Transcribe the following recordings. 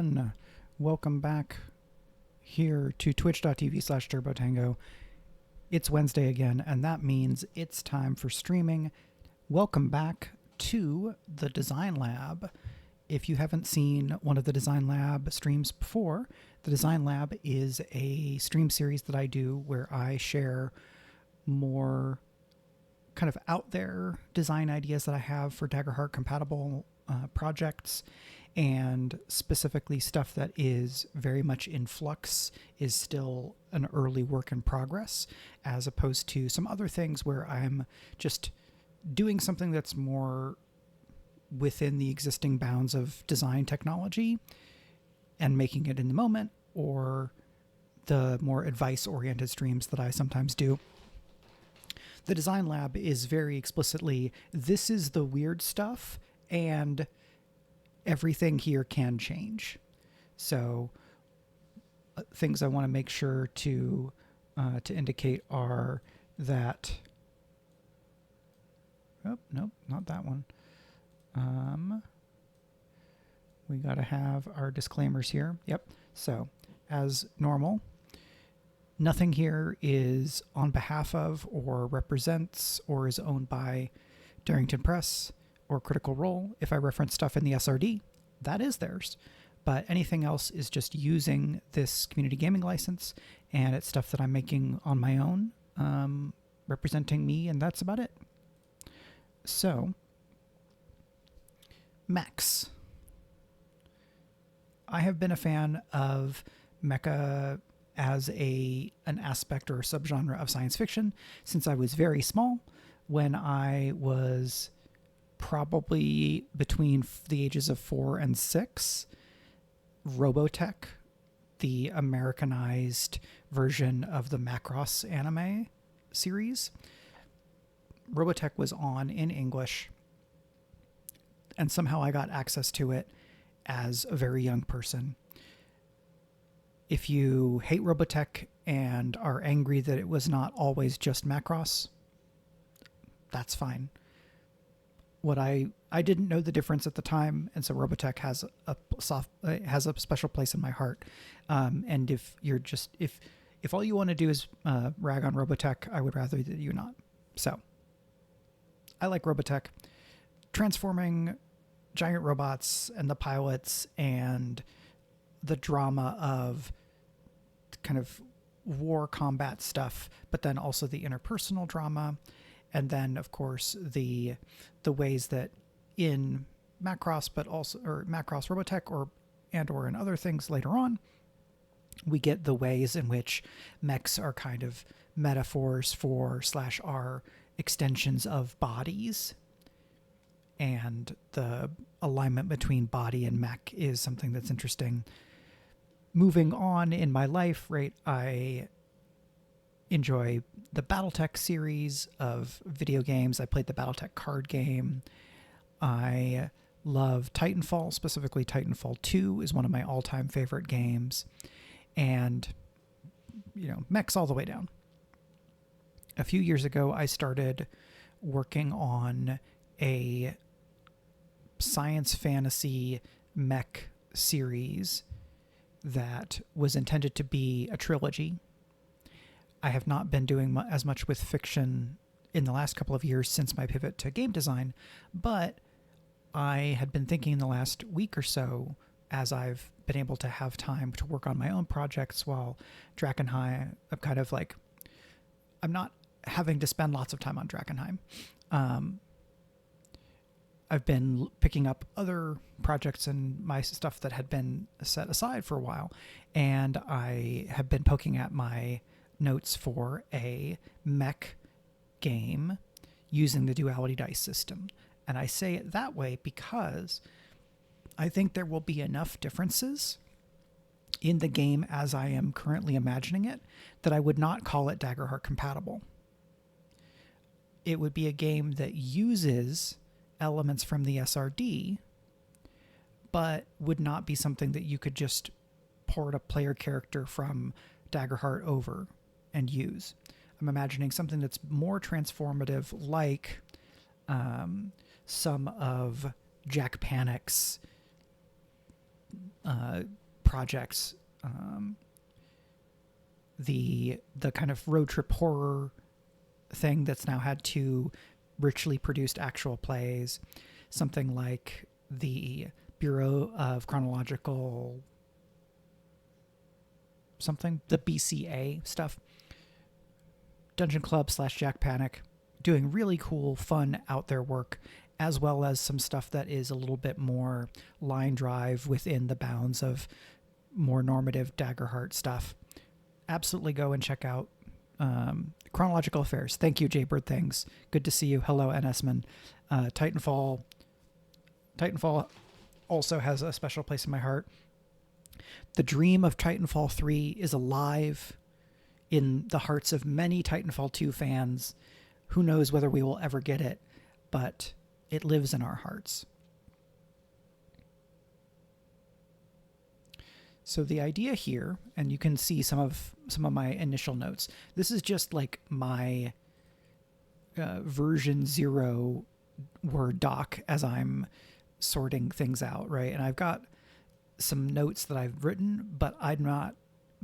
everyone. Welcome back here to twitch.tv/turbotango. It's Wednesday again, and that means it's time for streaming. Welcome back to the Design Lab. If you haven't seen one of the Design Lab streams before, the Design Lab is a stream series that I do where I share more kind of out there design ideas that I have for Daggerheart-compatible projects, and specifically stuff that is very much in flux, is still an early work in progress, as opposed to some other things where I'm just doing something that's more within the existing bounds of design technology and making it in the moment, or the more advice-oriented streams that I sometimes do. The Design Lab is very explicitly, this is the weird stuff, and everything here can change. So things I want to make sure to indicate are that... Oh, nope, not that one. We got to have our disclaimers here. Yep. So, as normal, nothing here is on behalf of or represents or is owned by Darrington Press or Critical Role. If I reference stuff in the SRD, that is theirs. But anything else is just using this community gaming license, and it's stuff that I'm making on my own, representing me, and that's about it. So, Mechs. I have been a fan of mecha as an aspect or subgenre of science fiction since I was very small. When I was probably between the ages of 4 and 6, Robotech, the Americanized version of the Macross anime series, Robotech was on in English, and somehow I got access to it as a very young person. If you hate Robotech and are angry that it was not always just Macross, that's fine. What I didn't know the difference at the time, and so Robotech has a special place in my heart. And if you're just if all you want to do is rag on Robotech, I would rather that you not. So I like Robotech. Transforming giant robots and the pilots and the drama of kind of war combat stuff, but then also the interpersonal drama, and then of course the ways that in Macross, but also or Macross Robotech or in other things later on, we get the ways in which mechs are kind of metaphors for / are extensions of bodies. And the alignment between body and mech is something that's interesting. Moving on in my life, right, I enjoy the Battletech series of video games. I played the Battletech card game. I love Titanfall, specifically Titanfall 2 is one of my all-time favorite games. And, mechs all the way down. A few years ago, I started working on a science fantasy mech series that was intended to be a trilogy. I have not been doing as much with fiction in the last couple of years since my pivot to game design, but I had been thinking in the last week or so, as I've been able to have time to work on my own projects while Drakkenheim, I'm not having to spend lots of time on Drakkenheim. I've been picking up other projects and my stuff that had been set aside for a while, and I have been poking at my notes for a mech game using the Duality Dice system. And I say it that way because I think there will be enough differences in the game as I am currently imagining it that I would not call it Daggerheart-compatible. It would be a game that uses elements from the SRD, but would not be something that you could just port a player character from Daggerheart over and use. I'm imagining something that's more transformative, like some of Jack Panic's projects, the kind of road trip horror thing that's now had two richly produced actual plays, something like the Bureau of Chronological something, the BCA stuff, Dungeon Club / Jack Panic, doing really cool, fun, out there work, as well as some stuff that is a little bit more line drive within the bounds of more normative Daggerheart stuff. Absolutely go and check out Chronological Affairs. Thank you, Jaybird Things. Good to see you. Hello, NSman. Titanfall also has a special place in my heart. The dream of Titanfall 3 is alive in the hearts of many Titanfall 2 fans. Who knows whether we will ever get it, but it lives in our hearts. So the idea here, and you can see some of my initial notes. This is just like my version 0 Word doc as I'm sorting things out, right? And I've got some notes that I've written, but I'm not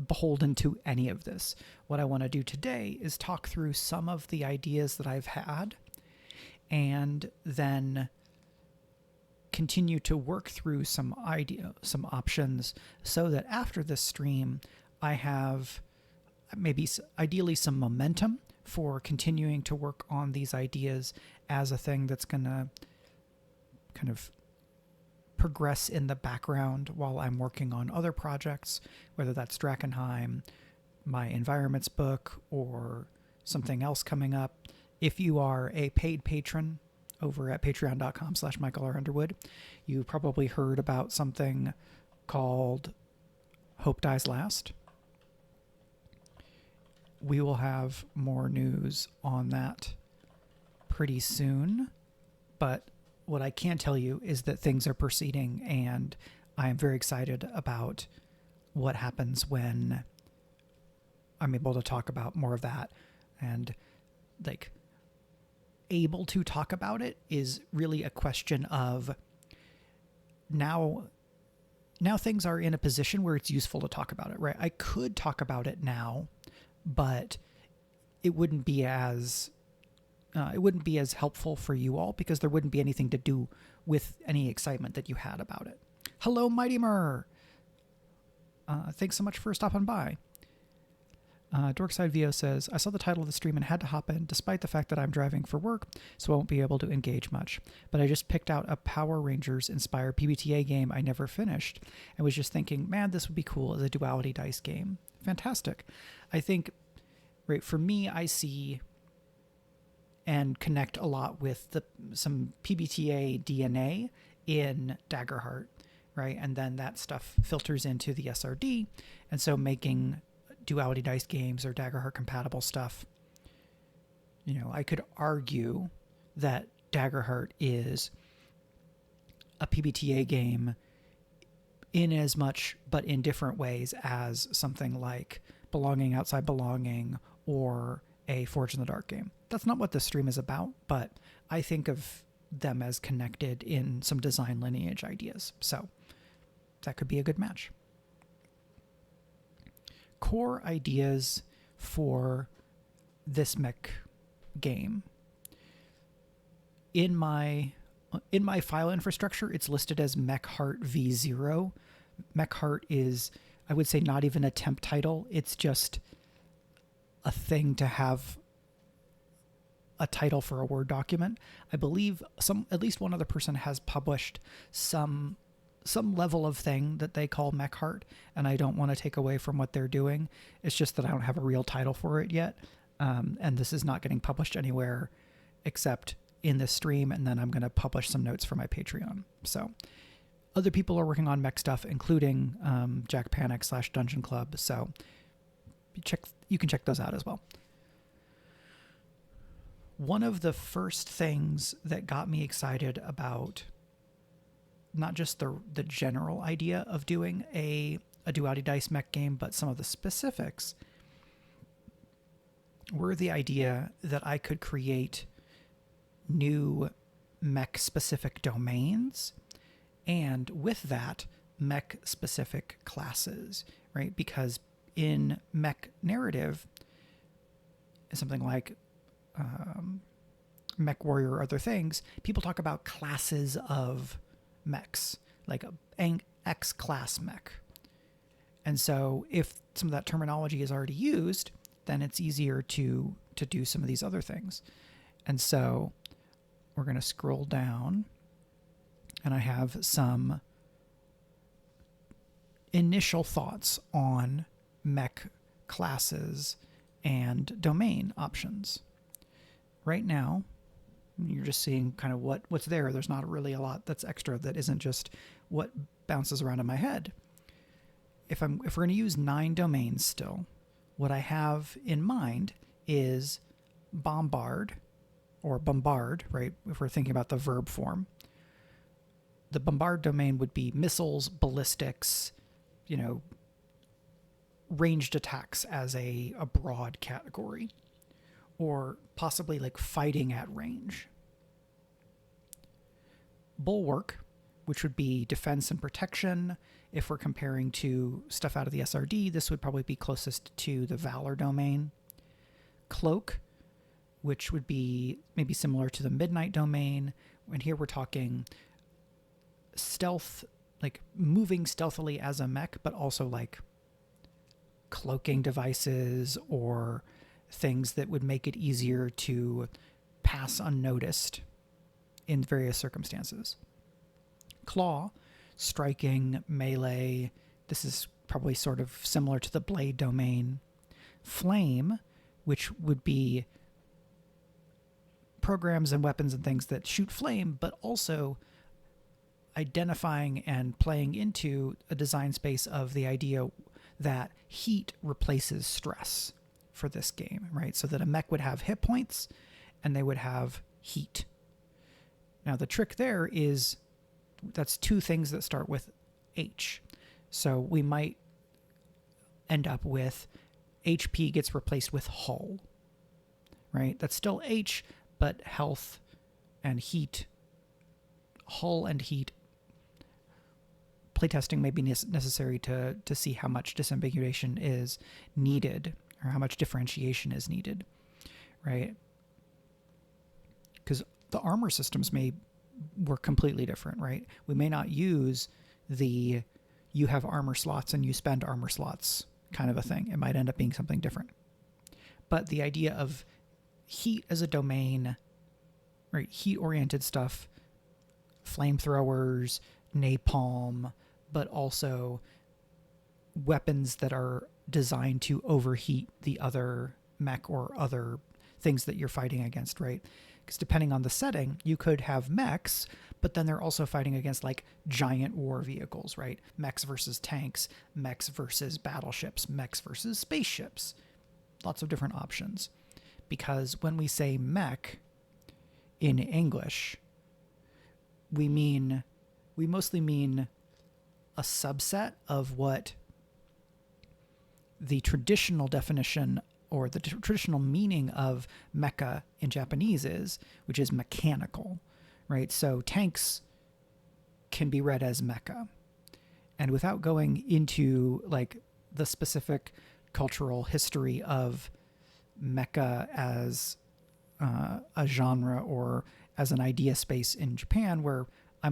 beholden to any of this. What I want to do today is talk through some of the ideas that I've had and then continue to work through some options so that after this stream, I have maybe ideally some momentum for continuing to work on these ideas as a thing that's going to kind of progress in the background while I'm working on other projects, whether that's Drakenheim, my environments book, or something else coming up. If you are a paid patron over at patreon.com/MichaelRUnderwood, you probably heard about something called Hope Dies Last. We will have more news on that pretty soon, but what I can tell you is that things are proceeding, and I am very excited about what happens when I'm able to talk about more of that. And like, able to talk about it is really a question of now things are in a position where it's useful to talk about it, right? I could talk about it now, but it wouldn't be as helpful for you all because there wouldn't be anything to do with any excitement that you had about it. Hello, Mighty Mur. Thanks so much for stopping by. Dorkside VO says, I saw the title of the stream and had to hop in despite the fact that I'm driving for work, so I won't be able to engage much. But I just picked out a Power Rangers inspired PBTA game I never finished and was just thinking, man, this would be cool as a Duality Dice game. Fantastic. I think, right, for me, I see and connect a lot with some PBTA DNA in Daggerheart, right? And then that stuff filters into the SRD. And so making Duality Dice games or Daggerheart-compatible stuff, I could argue that Daggerheart is a PBTA game in as much, but in different ways, as something like Belonging Outside Belonging or a Forge in the Dark game. That's not what this stream is about, but I think of them as connected in some design lineage ideas. So that could be a good match. Core ideas for this mech game. In my file infrastructure, it's listed as Mechheart V0. Mechheart is, I would say, not even a temp title. It's just a thing to have a title for a Word document. I believe at least one other person has published some level of thing that they call Mechheart, and I don't want to take away from what they're doing. It's just that I don't have a real title for it yet, and this is not getting published anywhere except in this stream, and then I'm going to publish some notes for my Patreon. So other people are working on mech stuff, including Jack Panic / Dungeon Club, so you can check those out as well. One of the first things that got me excited about not just the general idea of doing a Duality Dice mech game, but some of the specifics were the idea that I could create new mech-specific domains, and with that, mech specific classes, right? Because in mech narrative, something like mech warrior or other things, people talk about classes of mechs, like an X class mech. And so if some of that terminology is already used, then it's easier to do some of these other things. And so we're going to scroll down, and I have some initial thoughts on mech classes and domain options. Right now, you're just seeing kind of what's there. There's not really a lot that's extra that isn't just what bounces around in my head. If we're going to use 9 domains still, what I have in mind is bombard, right? If we're thinking about the verb form. The bombard domain would be missiles, ballistics, ranged attacks as a broad category, or possibly like fighting at range. Bulwark, which would be defense and protection. If we're comparing to stuff out of the SRD, this would probably be closest to the Valor domain. Cloak, which would be maybe similar to the Midnight domain. And here we're talking stealth, like moving stealthily as a mech, but also like cloaking devices or things that would make it easier to pass unnoticed in various circumstances. Claw, striking, melee. This is probably sort of similar to the blade domain. Flame, which would be programs and weapons and things that shoot flame, but also identifying and playing into a design space of the idea that heat replaces stress for this game, right? So that a mech would have hit points and they would have heat. Now the trick there is that's 2 things that start with H. So we might end up with HP gets replaced with hull, right? That's still H, but health and heat, hull and heat. Playtesting may be necessary to see how much disambiguation is needed or how much differentiation is needed, right? Because the armor systems were completely different, right? We may not use the you have armor slots and you spend armor slots kind of a thing. It might end up being something different. But the idea of heat as a domain, right? Heat-oriented stuff, flamethrowers, napalm, but also weapons that are designed to overheat the other mech or other things that you're fighting against, right? Because depending on the setting, you could have mechs, but then they're also fighting against like giant war vehicles, right? Mechs versus tanks, mechs versus battleships, mechs versus spaceships. Lots of different options. Because when we say mech in English, we mostly mean a subset of what the traditional definition or the traditional meaning of mecha in Japanese is, which is mechanical, right? So tanks can be read as mecha. And without going into like the specific cultural history of mecha as a genre or as an idea space in Japan, where I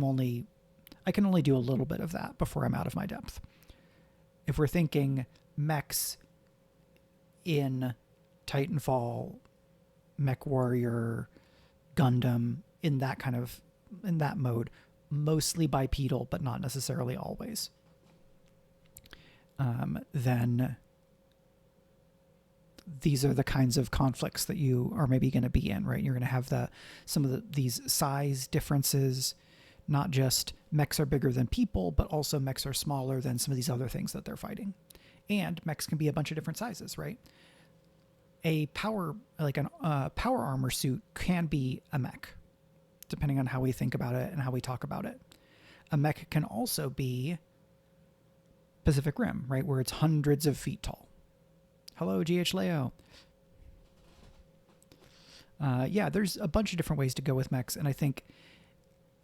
can only do a little bit of that before I'm out of my depth. If we're thinking mechs in Titanfall, Mech Warrior, Gundam, in that mode, mostly bipedal, but not necessarily always, then these are the kinds of conflicts that you are maybe going to be in, right? You're going to have some of these size differences. Not just mechs are bigger than people, but also mechs are smaller than some of these other things that they're fighting. And mechs can be a bunch of different sizes, right? A power armor suit can be a mech, depending on how we think about it and how we talk about it. A mech can also be Pacific Rim, right? Where it's hundreds of feet tall. Hello, GH Leo. There's a bunch of different ways to go with mechs, and I think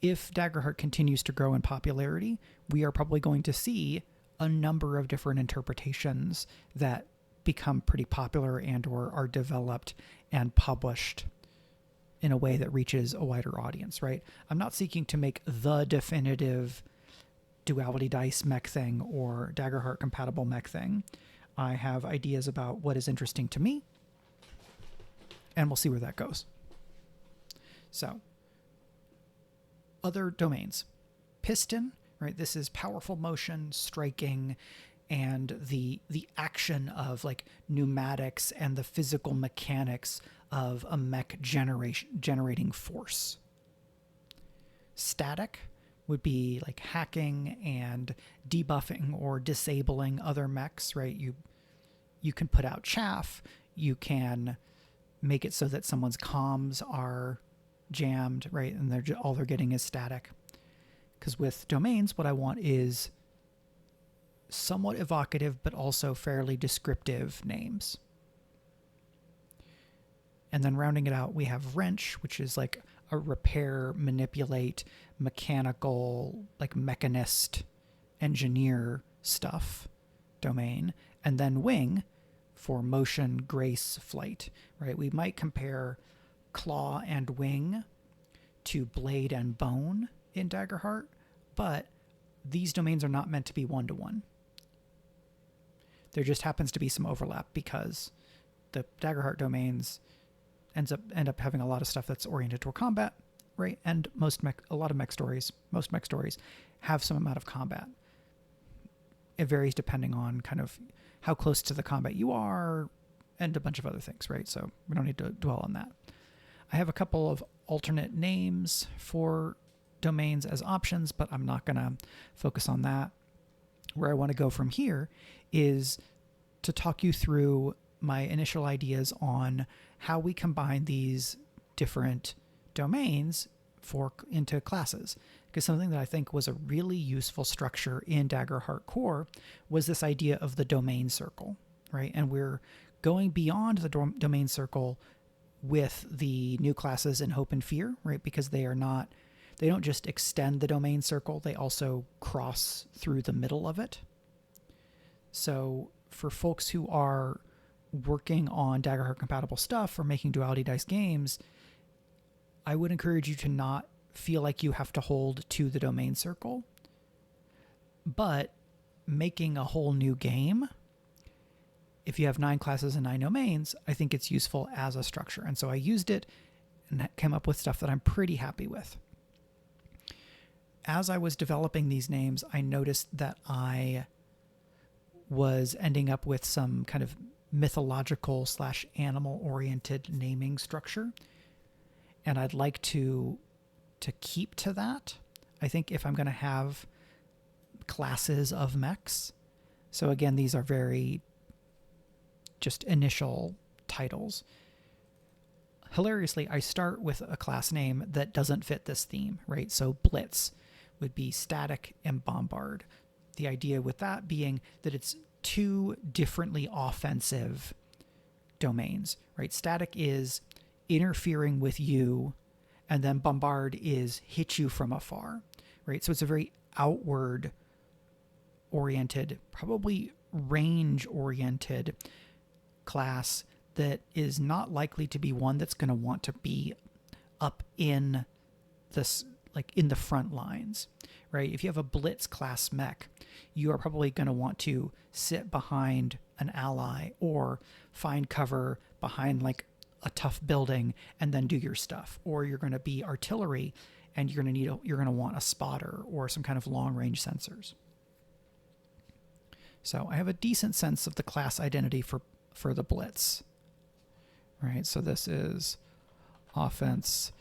if Daggerheart continues to grow in popularity, we are probably going to see a number of different interpretations that become pretty popular and or are developed and published in a way that reaches a wider audience, right? I'm not seeking to make the definitive Duality Dice mech thing or Daggerheart-compatible mech thing. I have ideas about what is interesting to me, and we'll see where that goes. So, other domains. Piston, right? This is powerful motion, striking, and the action of like pneumatics and the physical mechanics of a mech generating force. Static would be like hacking and debuffing or disabling other mechs, right? You can put out chaff, you can make it so that someone's comms are jammed, right? And all they're getting is static. Because with domains, what I want is somewhat evocative, but also fairly descriptive names. And then rounding it out, we have wrench, which is like a repair, manipulate, mechanical, like mechanist, engineer stuff domain. And then wing for motion, grace, flight, right? We might compare claw and wing to blade and bone in Daggerheart, but these domains are not meant to be one-to-one. There just happens to be some overlap because the Daggerheart domains end up having a lot of stuff that's oriented toward combat, right? And most mech stories have some amount of combat. It varies depending on kind of how close to the combat you are and a bunch of other things, right? So we don't need to dwell on that. I have a couple of alternate names for domains as options, but I'm not going to focus on that. Where I want to go from here is to talk you through my initial ideas on how we combine these different domains into classes. Because something that I think was a really useful structure in Daggerheart Core was this idea of the domain circle, right? And we're going beyond the domain circle with the new classes in Hope and Fear, right? Because they don't just extend the domain circle, they also cross through the middle of it. So for folks who are working on Daggerheart-compatible stuff or making Duality Dice games, I would encourage you to not feel like you have to hold to the domain circle. But making a whole new game, if you have 9 classes and 9 domains, I think it's useful as a structure. And so I used it and came up with stuff that I'm pretty happy with. As I was developing these names, I noticed that I was ending up with some kind of mythological / animal-oriented naming structure. And I'd like to keep to that. I think if I'm going to have classes of mechs, so again, these are very just initial titles. Hilariously, I start with a class name that doesn't fit this theme, right? So Blitz would be static and bombard. The idea with that being that it's 2 differently offensive domains, right? Static is interfering with you, and then bombard is hit you from afar, right? So it's a very outward oriented, probably range oriented class that is not likely to be one that's going to want to be up in this, like in the front lines, right? If you have a blitz class mech, you are probably going to want to sit behind an ally or find cover behind like a tough building and then do your stuff. Or you're going to be artillery and you're going to want a spotter or some kind of long range sensors. So I have a decent sense of the class identity for the blitz, right? So this is offense,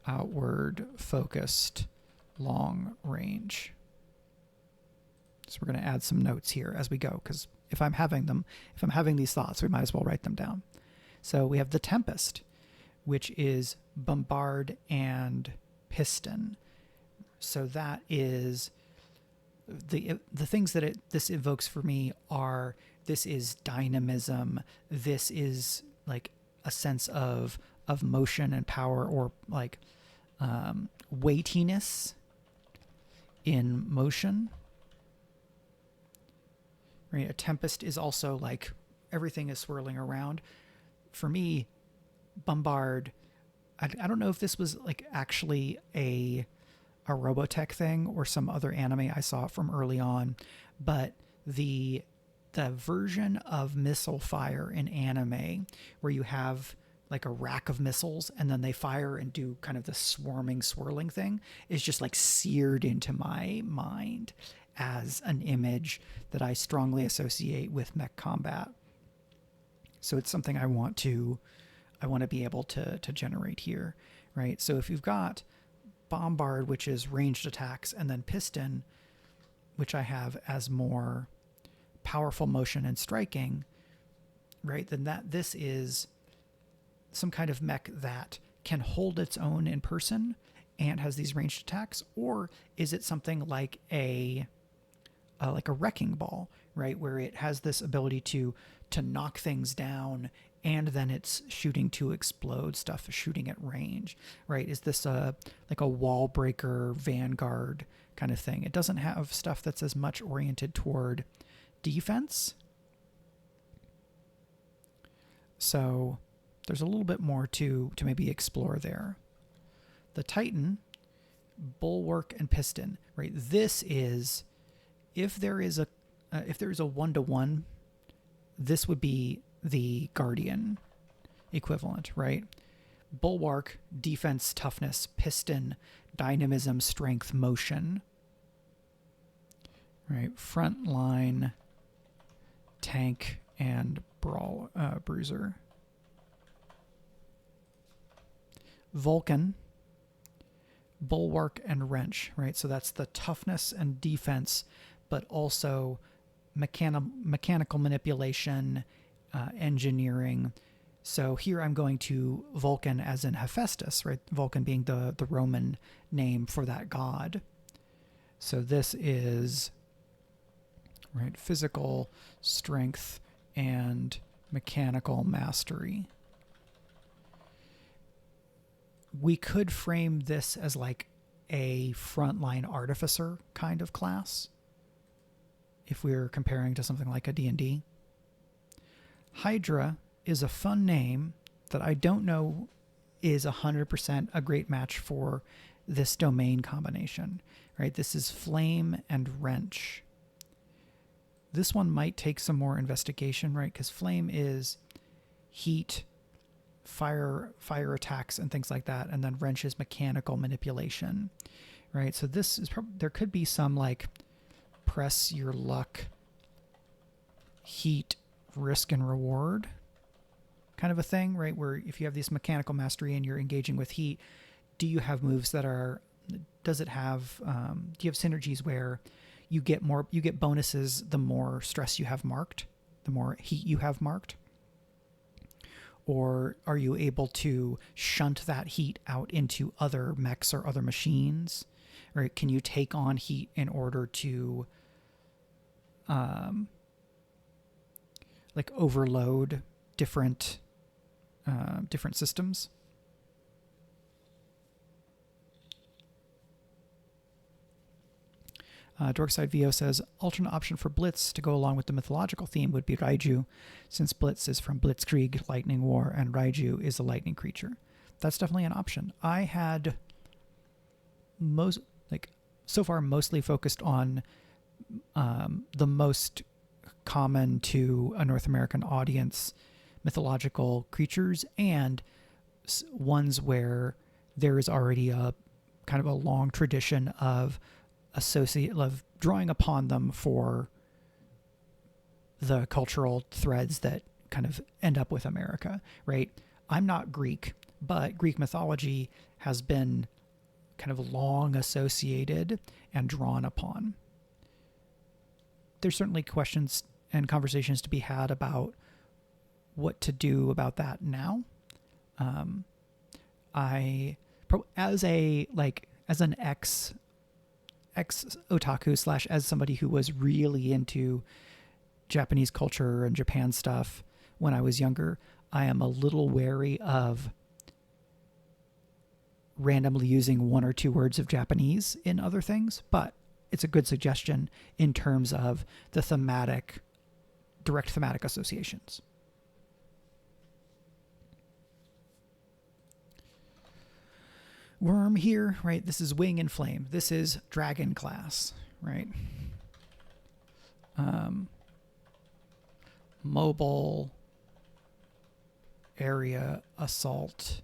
outward, focused, long range. So we're going to add some notes here as we go, because if I'm having these thoughts, we might as well write them down. So we have the Tempest, which is bombard and piston. So that is the things that this evokes for me are, this is dynamism, this is like a sense of motion and power, or like weightiness in motion. Right? A tempest is also like everything is swirling around. For me, Bombard, I don't know if this was like actually a Robotech thing or some other anime I saw from early on, but the version of missile fire in anime where you have like a rack of missiles and then they fire and do kind of the swarming, swirling thing is just like seared into my mind as an image that I strongly associate with mech combat. So it's something I want to be able to generate here, right? So if you've got Bombard, which is ranged attacks, and then Piston, which I have as more powerful motion and striking, right? Then this is some kind of mech that can hold its own in person and has these ranged attacks, or is it something like a wrecking ball, right, where it has this ability to knock things down and then it's shooting to explode stuff, shooting at range, right? Is this like a wall breaker Vanguard kind of thing? It doesn't have stuff that's as much oriented toward defense. So there's a little bit more to maybe explore there. The Titan, Bulwark, and Piston, right? This is, if there is a 1-to-1, this would be the Guardian equivalent, right? Bulwark, defense, toughness. Piston, dynamism, strength, motion. Right? Frontline, tank, and bruiser. Vulcan, bulwark, and wrench, right? So that's the toughness and defense, but also mechanical manipulation, engineering. So here I'm going to Vulcan as in Hephaestus, right? Vulcan being the Roman name for that god. So this is, right, physical strength and mechanical mastery. We could frame this as like a frontline artificer kind of class if we're comparing to something like a D&D. Hydra is a fun name that I don't know is 100% a great match for this domain combination, right? This is flame and wrench. This one might take some more investigation, right? Because flame is heat, fire attacks and things like that, and then wrench is mechanical manipulation, right? So this is there could be some like press your luck, heat, risk and reward kind of a thing, right? Where if you have this mechanical mastery and you're engaging with heat, do you have moves that are, does it have, do you have synergies where you get bonuses the more stress you have marked, the more heat you have marked? Or are you able to shunt that heat out into other mechs or other machines? Right? Can you take on heat in order to like overload different systems? Dorkside VO says, alternate option for Blitz to go along with the mythological theme would be Raiju, since Blitz is from Blitzkrieg, Lightning War, and Raiju is a lightning creature. That's definitely an option. I had so far mostly focused on the most common to a North American audience mythological creatures and ones where there is already a kind of a long tradition of drawing upon them for the cultural threads that kind of end up with America, right? I'm not Greek, but Greek mythology has been kind of long associated and drawn upon. There's certainly questions and conversations to be had about what to do about that now. As an ex otaku / as somebody who was really into Japanese culture and Japan stuff when I was younger, I am a little wary of randomly using 1 or 2 words of Japanese in other things, but it's a good suggestion in terms of the direct thematic associations. Worm here, right? This is wing and flame. This is dragon class, right? Mobile, area, assault.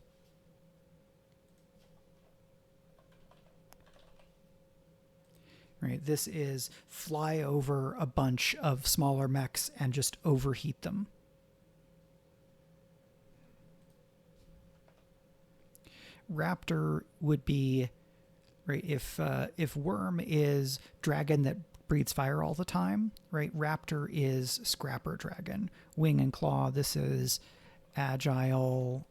Right, this is fly over a bunch of smaller mechs and just overheat them. Raptor would be, right, if worm is dragon that breathes fire all the time, right? Raptor is scrapper dragon. Wing and claw, this is agile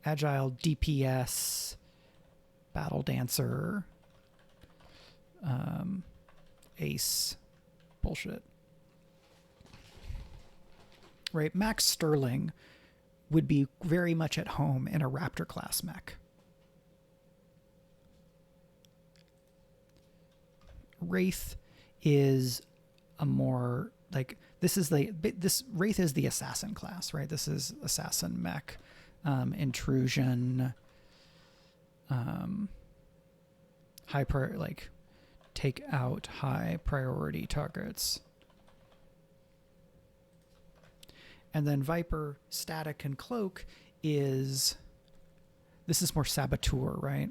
DPS, battle dancer, ace bullshit. Right, Max Sterling would be very much at home in a Raptor class mech. Wraith is a more like this Wraith is the assassin class, right? This is assassin mech, intrusion, take out high priority targets. And then Viper, static, and cloak this is more saboteur, right?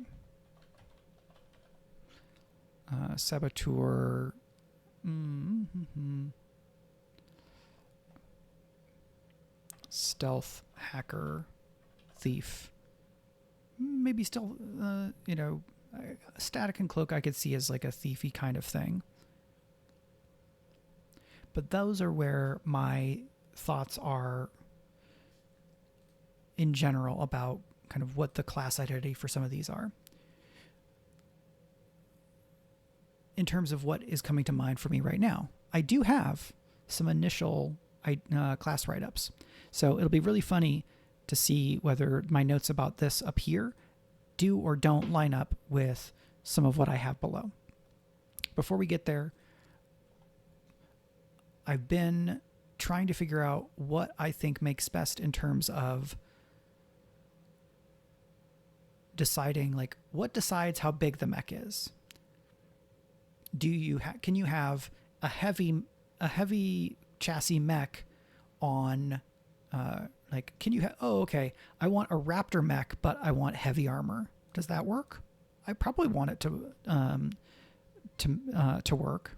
Saboteur. Stealth, hacker, thief. Maybe still, static and cloak I could see as like a thiefy kind of thing. But those are where my thoughts are in general about kind of what the class identity for some of these are. In terms of what is coming to mind for me right now, I do have some initial class write-ups. So it'll be really funny to see whether my notes about this up here do or don't line up with some of what I have below. Before we get there, I've been trying to figure out what I think makes best in terms of deciding, like, what decides how big the mech is. Can you have a heavy chassis mech on okay, I want a Raptor mech, but I want heavy armor. Does that work? I probably want it to work.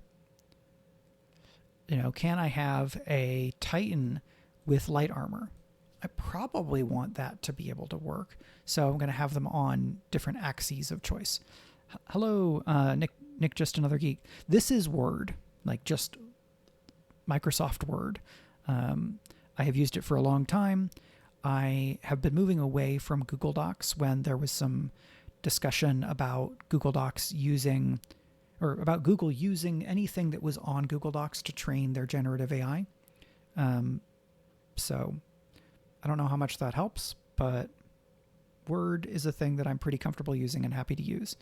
Can I have a Titan with light armor? I probably want that to be able to work. So I'm going to have them on different axes of choice. Hello, Nick, just another geek. This is Word, like just Microsoft Word. I have used it for a long time. I have been moving away from Google Docs when there was some discussion about Google Docs about Google using anything that was on Google Docs to train their generative AI. So I don't know how much that helps, but Word is a thing that I'm pretty comfortable using and happy to use.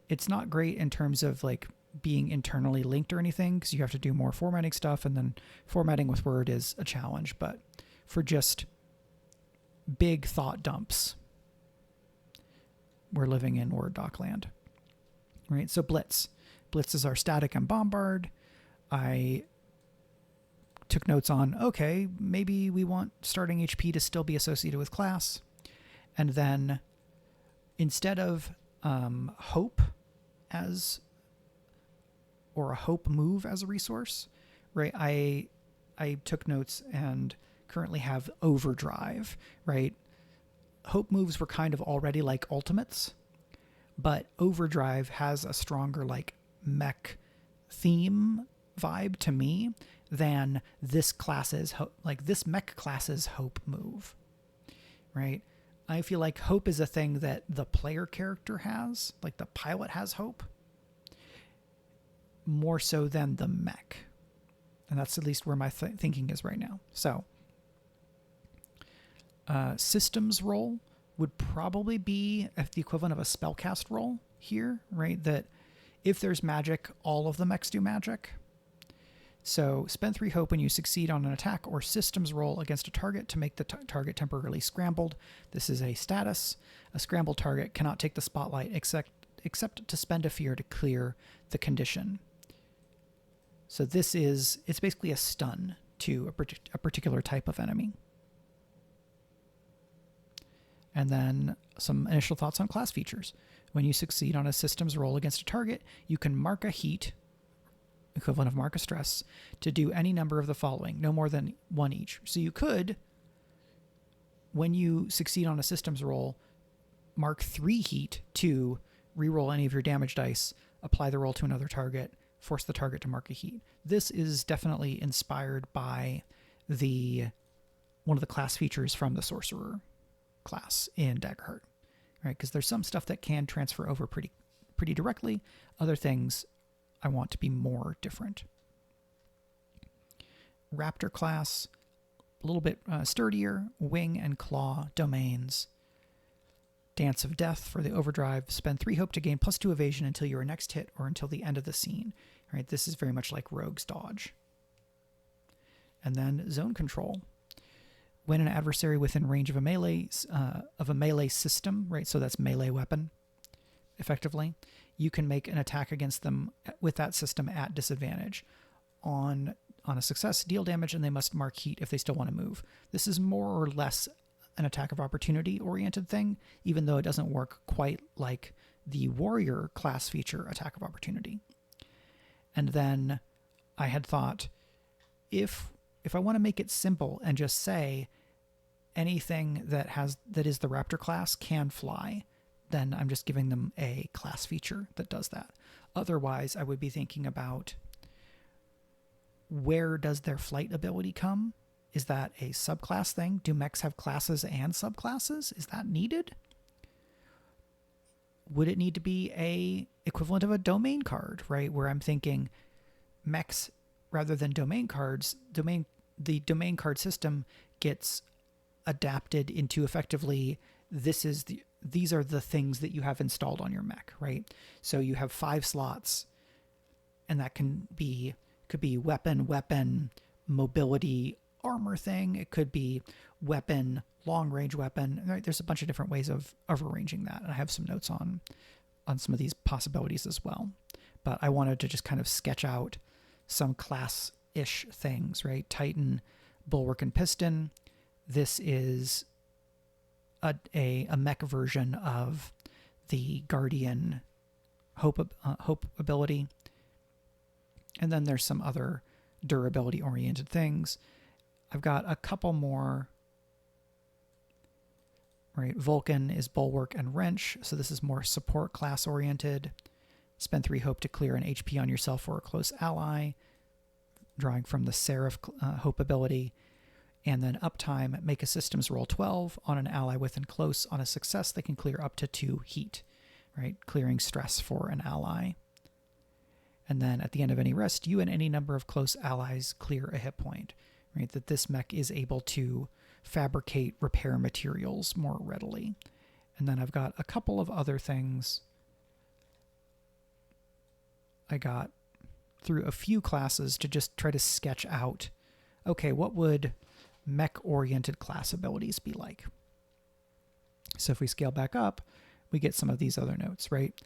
It's not great in terms of like being internally linked or anything, because you have to do more formatting stuff, and then formatting with Word is a challenge. But for just big thought dumps, we're living in Word doc land. Right? So Blitz is our static and bombard. I took notes on, okay, maybe we want starting HP to still be associated with class. And then instead of hope or a hope move as a resource, right? I took notes and currently have overdrive, right? Hope moves were kind of already like ultimates, but overdrive has a stronger like mech theme vibe to me than this this mech class's hope move, right? I feel like hope is a thing that the player character has, like the pilot has hope, more so than the mech. And that's at least where my thinking is right now. So, systems role, would probably be the equivalent of a spellcast roll here, right? That if there's magic, all of the mechs do magic. So spend 3 hope when you succeed on an attack or systems roll against a target to make the target temporarily scrambled. This is a status. A scrambled target cannot take the spotlight except to spend a fear to clear the condition. So it's basically a stun to a particular type of enemy. And then some initial thoughts on class features. When you succeed on a systems roll against a target, you can mark a heat, equivalent of mark a stress, to do any number of the following, no more than 1 each. So you could, when you succeed on a systems roll, mark 3 heat to reroll any of your damage dice, apply the roll to another target, force the target to mark a heat. This is definitely inspired by one of the class features from the sorcerer class in Daggerheart, right? Because there's some stuff that can transfer over pretty directly. Other things I want to be more different. Raptor class, a little bit sturdier, wing and claw domains. Dance of Death for the overdrive. Spend 3 hope to gain +2 evasion until your next hit or until the end of the scene. Right? This is very much like Rogue's Dodge. And then Zone Control. When an adversary within range of a melee system, right? So that's melee weapon, effectively, you can make an attack against them with that system at disadvantage. On a success, deal damage, and they must mark heat if they still want to move. This is more or less an attack of opportunity oriented thing, even though it doesn't work quite like the warrior class feature attack of opportunity. And then I had thought, if I want to make it simple and just say anything that is the Raptor class can fly, then I'm just giving them a class feature that does that. Otherwise, I would be thinking about, where does their flight ability come? Is that a subclass thing? Do mechs have classes and subclasses? Is that needed? Would it need to be a equivalent of a domain card, right? Where I'm thinking mechs, rather than domain cards, the domain card system gets adapted into effectively, these are the things that you have installed on your mech, right? So you have 5 slots, and that could be weapon, mobility, armor thing. It could be weapon, long range weapon. Right? There's a bunch of different ways of arranging that. And I have some notes on some of these possibilities as well. But I wanted to just kind of sketch out some class-ish things, right? Titan, Bulwark, and Piston. This is a mech version of the Guardian Hope ability. And then there's some other durability-oriented things. I've got a couple more. Right, Vulcan is Bulwark and Wrench, so this is more support class-oriented. Spend 3 hope to clear an HP on yourself or a close ally, drawing from the Seraph Hope ability. And then Uptime, make a systems roll 12 on an ally within close. On a success, they can clear up to 2 heat, right? Clearing stress for an ally. And then at the end of any rest, you and any number of close allies clear a hit point, right? That this mech is able to fabricate repair materials more readily. And then I've got a couple of other things. I got through a few classes to just try to sketch out, okay, what would mech-oriented class abilities be like? So if we scale back up, we get some of these other notes, right?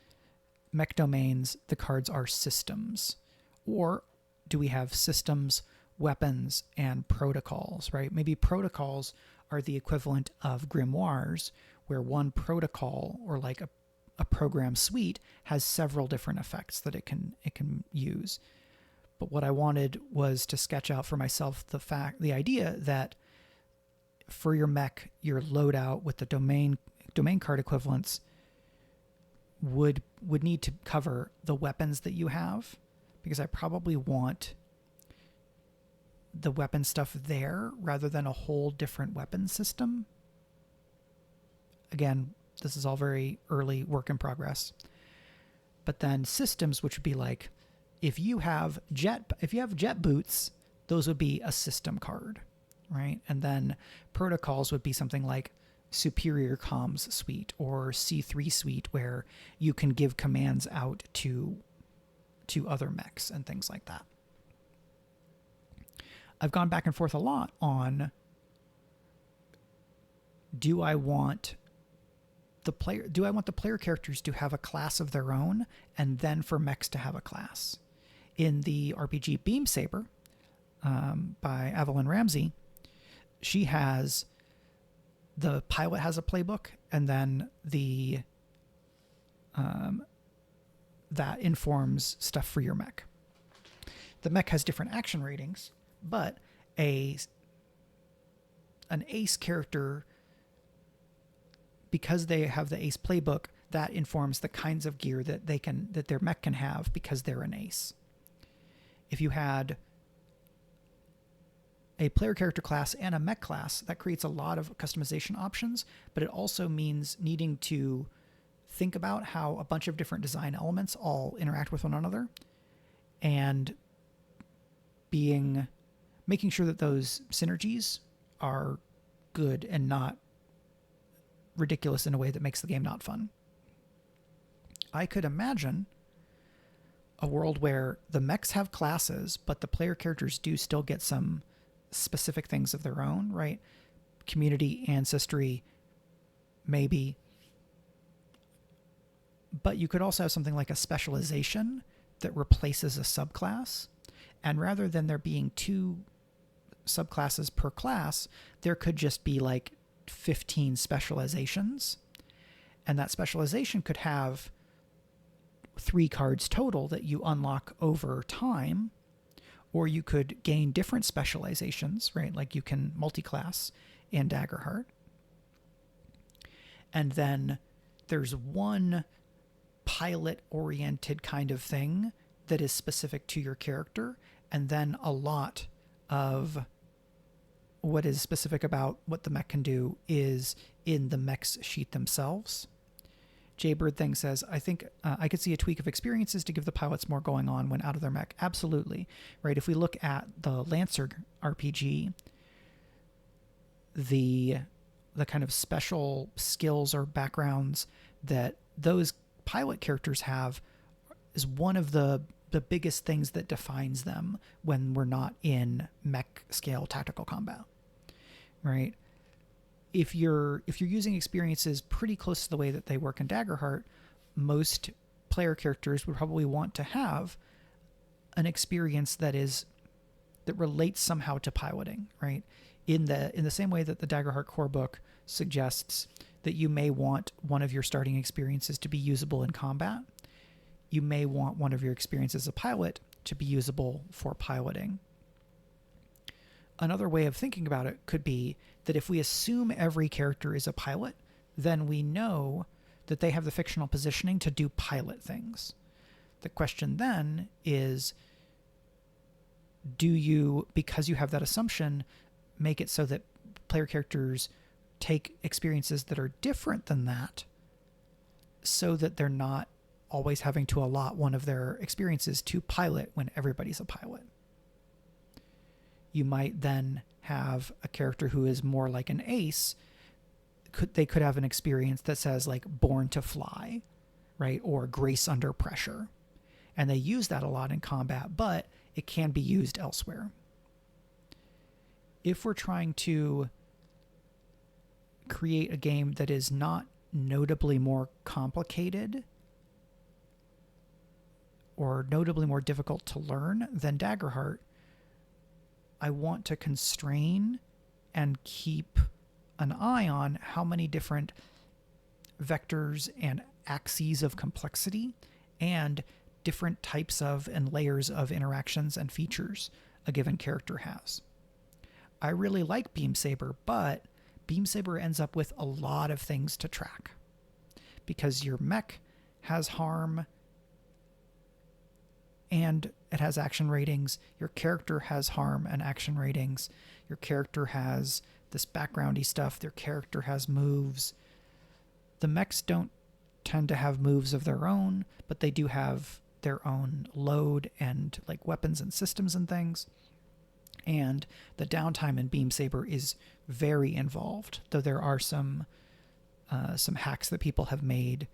Mech domains, the cards are systems. Or do we have systems, weapons, and protocols, right? Maybe protocols are the equivalent of grimoires, where one protocol, or like a program suite, has several different effects that it can use. But what I wanted was to sketch out for myself the idea that for your mech, your loadout with the domain card equivalents would need to cover the weapons that you have, because I probably want the weapon stuff there rather than a whole different weapon system. Again, this is all very early work in progress. But then systems, which would be like, if you have jet boots, those would be a system card, right? And then protocols would be something like superior comms suite or C3 suite where you can give commands out to other mechs and things like that. I've gone back and forth a lot on, do I want the player characters to have a class of their own and then for mechs to have a class? In the RPG Beam Saber by Evelyn Ramsey, she has the pilot has a playbook, and then that informs stuff for your mech. The mech has different action ratings, but an ace character, because they have the ace playbook, that informs the kinds of gear that their mech can have because they're an ace. If you had a player character class and a mech class, that creates a lot of customization options, but it also means needing to think about how a bunch of different design elements all interact with one another, and making sure that those synergies are good and not ridiculous in a way that makes the game not fun. I could imagine a world where the mechs have classes, but the player characters do still get some specific things of their own, right? Community, ancestry, maybe. But you could also have something like a specialization that replaces a subclass. And rather than there being 2 subclasses per class, there could just be like 15 specializations. And that specialization could have 3 cards total that you unlock over time. Or you could gain different specializations, right? Like you can multi-class in Daggerheart. And then there's one pilot-oriented kind of thing that is specific to your character, and then a lot of what is specific about what the mech can do is in the mechs sheet themselves. Jaybird Thing says, I think I could see a tweak of experiences to give the pilots more going on when out of their mech. Absolutely. Right. If we look at the Lancer RPG, the kind of special skills or backgrounds that those pilot characters have is one of the biggest things that defines them when we're not in mech scale tactical combat. Right. If you're using experiences pretty close to the way that they work in Daggerheart, most player characters would probably want to have an experience that relates somehow to piloting, right? In the same way that the Daggerheart core book suggests that you may want one of your starting experiences to be usable in combat, you may want one of your experiences as a pilot to be usable for piloting. Another way of thinking about it could be that if we assume every character is a pilot, then we know that they have the fictional positioning to do pilot things. The question then is, do you, because you have that assumption, make it so that player characters take experiences that are different than that so that they're not always having to allot one of their experiences to pilot when everybody's a pilot? You might then have a character who is more like an ace. They could have an experience that says like born to fly, right? Or grace under pressure. And they use that a lot in combat, but it can be used elsewhere. If we're trying to create a game that is not notably more complicated or notably more difficult to learn than Daggerheart, I want to constrain and keep an eye on how many different vectors and axes of complexity and different types of and layers of interactions and features a given character has. I really like Beam Saber, but Beam Saber ends up with a lot of things to track because your mech has harm and it has action ratings. Your character has harm and action ratings. Your character has this backgroundy stuff. Their character has moves. The mechs don't tend to have moves of their own, but they do have their own load and like weapons and systems and things. And the downtime in Beam Saber is very involved, though there are some some hacks that people have made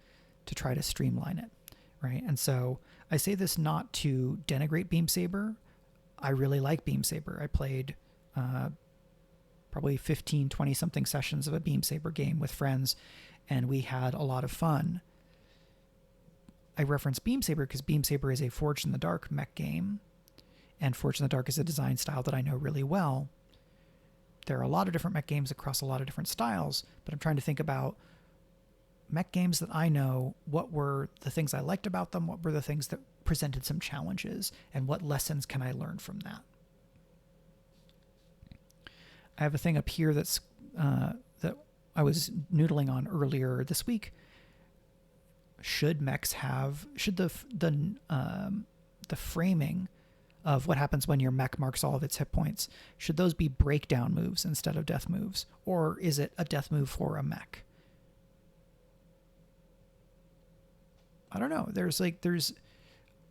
to try to streamline it, right? And so I say this not to denigrate Beam Saber. I really like Beam Saber. I played probably 15, 20 something sessions of a Beam Saber game with friends, and we had a lot of fun. I reference Beam Saber because Beam Saber is a Forged in the Dark mech game, and Forged in the Dark is a design style that I know really well. There are a lot of different mech games across a lot of different styles, but I'm trying to think about mech games that I know. What were the things I liked about them? What were the things that presented some challenges? And what lessons can I learn from that? I have a thing up here that's that I was noodling on earlier this week. Should mechs have, should the framing of what happens when your mech marks all of its hit points, should those be breakdown moves instead of death moves? Or is it a death move for a mech? I don't know. There's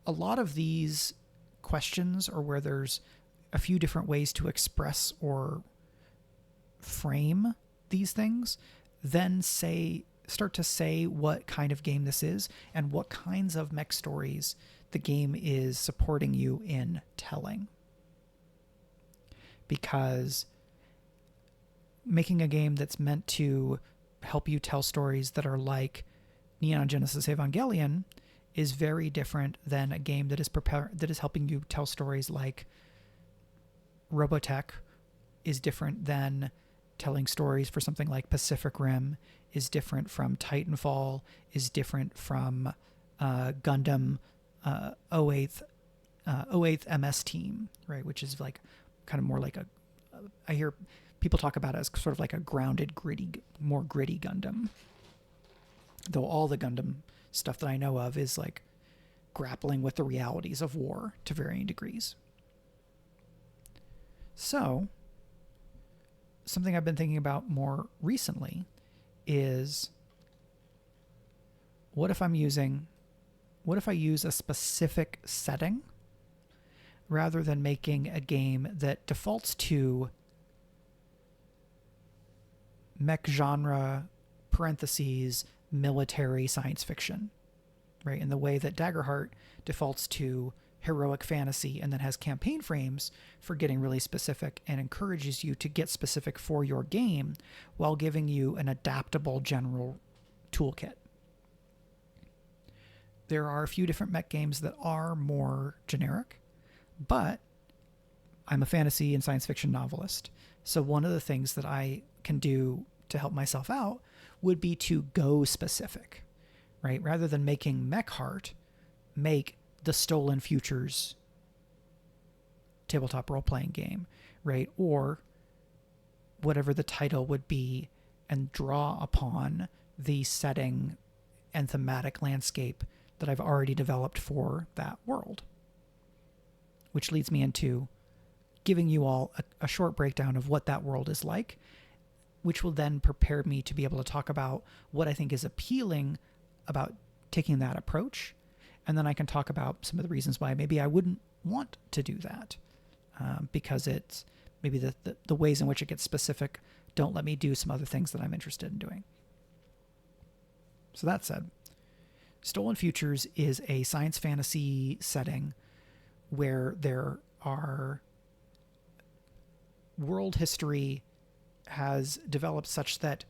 a lot of these questions, or where there's a few different ways to express or frame these things, then start to say what kind of game this is and what kinds of mech stories the game is supporting you in telling. Because making a game that's meant to help you tell stories that are like Neon Genesis Evangelion is very different than a game that is helping you tell stories like Robotech, is different than telling stories for something like Pacific Rim, is different from Titanfall, is different from Gundam 08th MS Team, right? Which is like kind of more like I hear people talk about it as sort of like a grounded, more gritty Gundam. Though all the Gundam stuff that I know of is like grappling with the realities of war to varying degrees. So, something I've been thinking about more recently is, what if I use a specific setting rather than making a game that defaults to mech genre parentheses military science fiction, right? In the way that Daggerheart defaults to heroic fantasy and then has campaign frames for getting really specific and encourages you to get specific for your game while giving you an adaptable general toolkit. There are a few different mech games that are more generic, but I'm a fantasy and science fiction novelist. So one of the things that I can do to help myself out would be to go specific, right? Rather than making Mechheart, make the Stolen Futures tabletop role-playing game, right? Or whatever the title would be, and draw upon the setting and thematic landscape that I've already developed for that world. Which leads me into giving you all a short breakdown of what that world is like, which will then prepare me to be able to talk about what I think is appealing about taking that approach. And then I can talk about some of the reasons why maybe I wouldn't want to do that, because it's maybe the ways in which it gets specific don't let me do some other things that I'm interested in doing. So that said, Stolen Futures is a science fantasy setting where there are world history has developed such that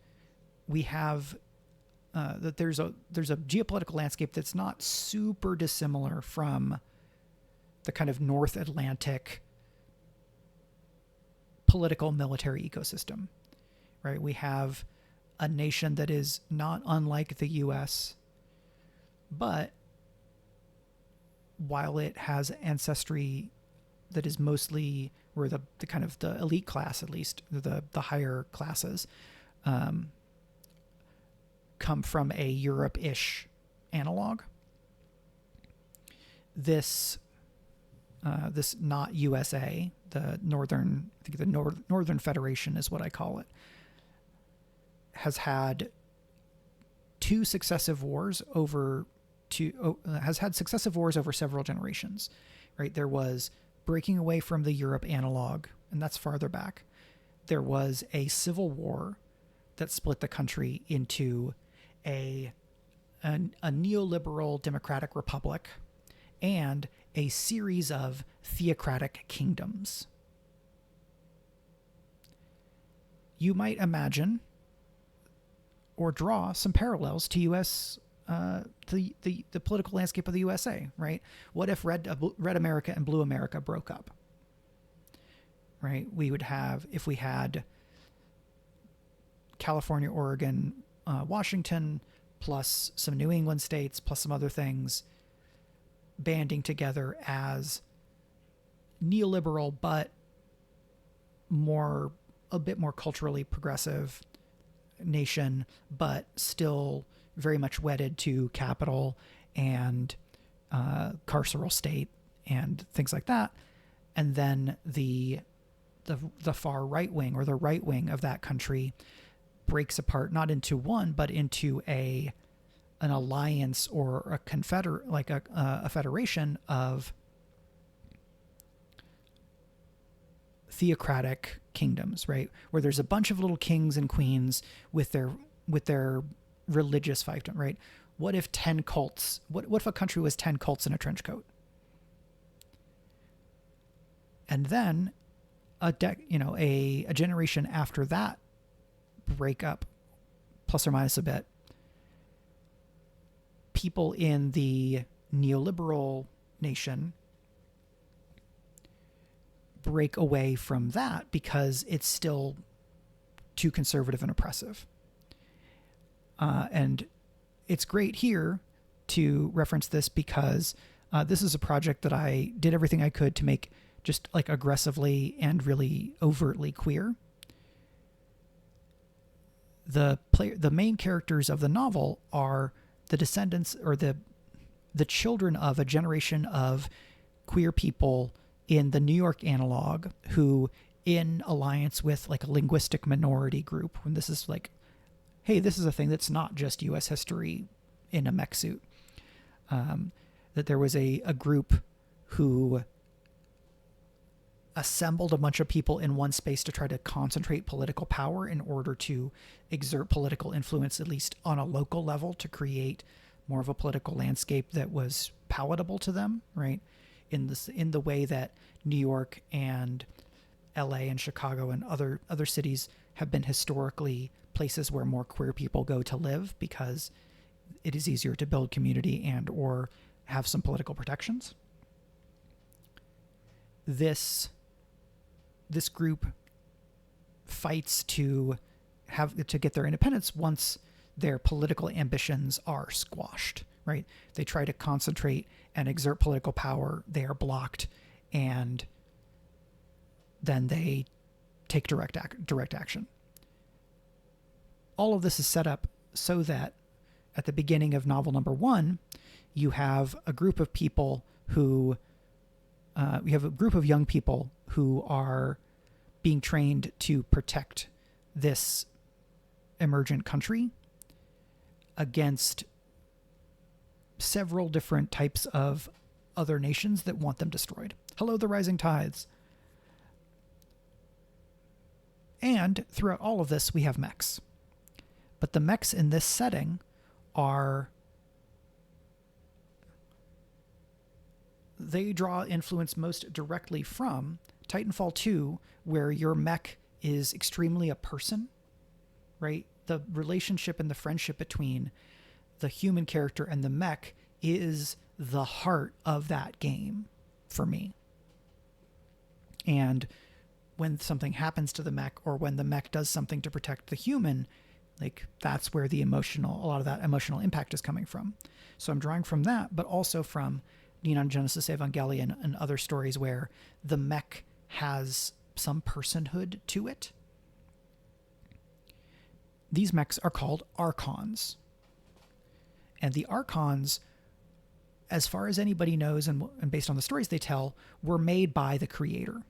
we have that there's a geopolitical landscape that's not super dissimilar from the kind of North Atlantic political military ecosystem, right? We have a nation that is not unlike the US, but while it has ancestry that is mostly where the kind of the elite class, at least the higher classes, come from a Europe-ish analog. This not USA, the Northern, I think the Northern Federation is what I call it, has had successive wars over several generations, right? There was breaking away from the Europe analog, and that's farther back. There was a civil war that split the country into a neoliberal democratic republic and a series of theocratic kingdoms. You might imagine or draw some parallels to U.S. The political landscape of the USA, right? What if Red America and Blue America broke up? Right? We would have, if we had California, Oregon, Washington, plus some New England states, plus some other things, banding together as neoliberal, but a bit more culturally progressive nation, but still very much wedded to capital and carceral state and things like that. And then the far right wing, or the right wing of that country, breaks apart not into one, but into an alliance or a a federation of theocratic kingdoms, right? Where there's a bunch of little kings and queens with their religious fiefdom, right? What if 10 cults? What if a country was 10 cults in a trench coat? And then a generation after that breakup, plus or minus a bit, people in the neoliberal nation break away from that because it's still too conservative and oppressive. And it's great here to reference this because this is a project that I did everything I could to make just like aggressively and really overtly queer. The main characters of the novel are the descendants or the children of a generation of queer people in the New York analog who, in alliance with like a linguistic minority group, when this is like, hey, this is a thing that's not just U.S. history in a mech suit, that there was a group who assembled a bunch of people in one space to try to concentrate political power in order to exert political influence, at least on a local level, to create more of a political landscape that was palatable to them, right? In the way that New York and LA and Chicago and other cities have been historically places where more queer people go to live because it is easier to build community and or have some political protections. This group fights to get their independence once their political ambitions are squashed, right? They try to concentrate and exert political power. They are blocked, and then they take direct action. All of this is set up so that at the beginning of novel number 1, you have a group of people who we have a group of young people who are being trained to protect this emergent country against several different types of other nations that want them destroyed. Hello, the rising tides. And throughout all of this, we have mechs. But the mechs in this setting they draw influence most directly from Titanfall 2, where your mech is extremely a person, right? The relationship and the friendship between the human character and the mech is the heart of that game for me. And when something happens to the mech, or when the mech does something to protect the human, like that's where a lot of that emotional impact is coming from. So I'm drawing from that, but also from Neon Genesis Evangelion and other stories where the mech has some personhood to it. These mechs are called Archons. And the Archons, as far as anybody knows, and based on the stories they tell, were made by the creator,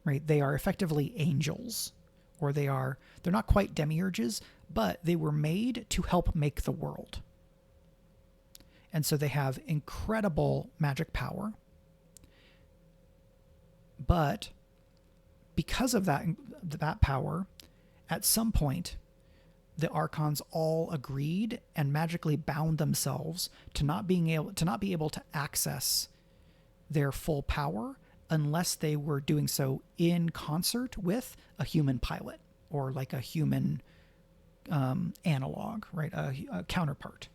right? They are effectively angels, or they're not quite demiurges, but they were made to help make the world. And so they have incredible magic power. But because of that power, at some point, the archons all agreed and magically bound themselves to not be able to access their full power unless they were doing so in concert with a human pilot or like a human analog, right? A counterpart.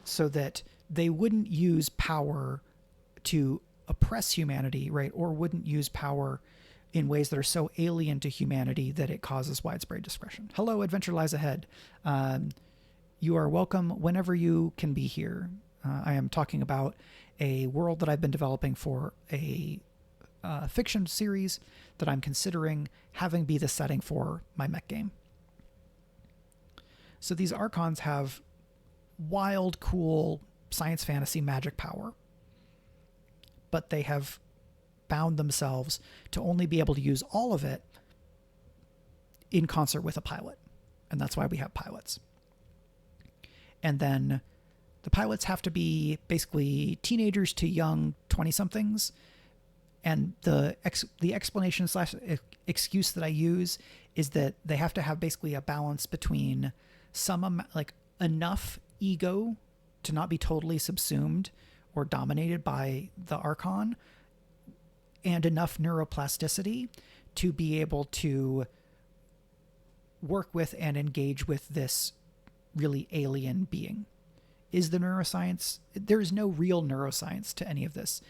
So that they wouldn't use power to oppress humanity, right? Or wouldn't use power in ways that are so alien to humanity that it causes widespread discretion. Hello, Adventure Lies Ahead. You are welcome whenever you can be here. I am talking about a world that I've been developing for a fiction series that I'm considering having be the setting for my mech game. So these archons have wild, cool science fantasy magic power, but they have bound themselves to only be able to use all of it in concert with a pilot. And that's why we have pilots. And then the pilots have to be basically teenagers to young 20-somethings. And the explanation / excuse that I use is that they have to have basically a balance between some, like, enough ego to not be totally subsumed or dominated by the archon, and enough neuroplasticity to be able to work with and engage with this really alien being. Is the neuroscience? There is no real neuroscience to any of this.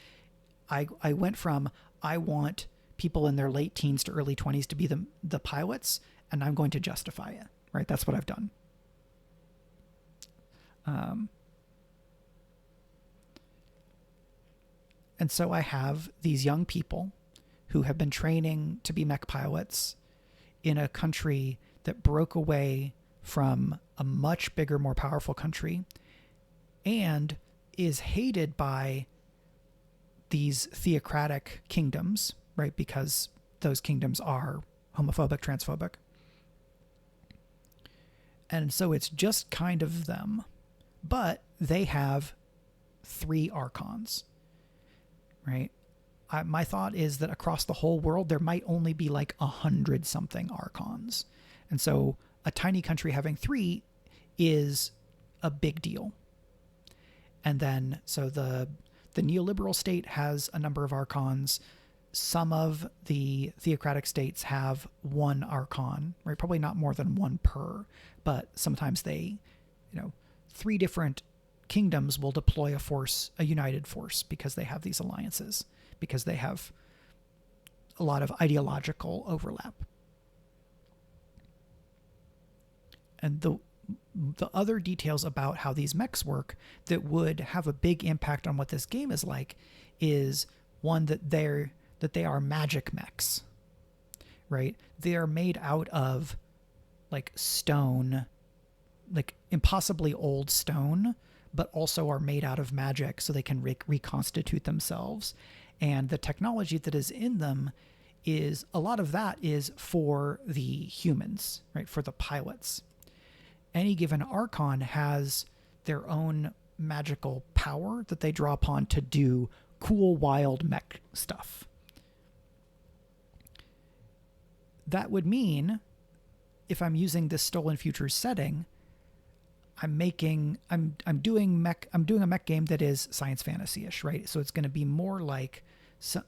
I went from, I want people in their late teens to early 20s to be the pilots, and I'm going to justify it, right? That's what I've done. And so I have these young people who have been training to be mech pilots in a country that broke away from a much bigger, more powerful country and is hated by these theocratic kingdoms, right? Because those kingdoms are homophobic, transphobic. And so it's just kind of them. But they have 3 archons, right? My thought is that across the whole world, there might only be like 100-something archons. And so a tiny country having 3 is a big deal. And then, so the neoliberal state has a number of archons. Some of the theocratic states have 1 archon, right? Probably not more than 1 per, but sometimes they, 3 different kingdoms will deploy a united force because they have these alliances, because they have a lot of ideological overlap. And the other details about how these mechs work that would have a big impact on what this game is like is one, that they are magic mechs, right? They are made out of like stone, like impossibly old stone, but also are made out of magic so they can reconstitute themselves. And the technology that is in them is, a lot of that is for the humans, right? For the pilots. Any given archon has their own magical power that they draw upon to do cool, wild mech stuff. That would mean, if I'm using this Stolen Futures setting, I'm doing a mech game that is science fantasy-ish, right? So it's going to be more like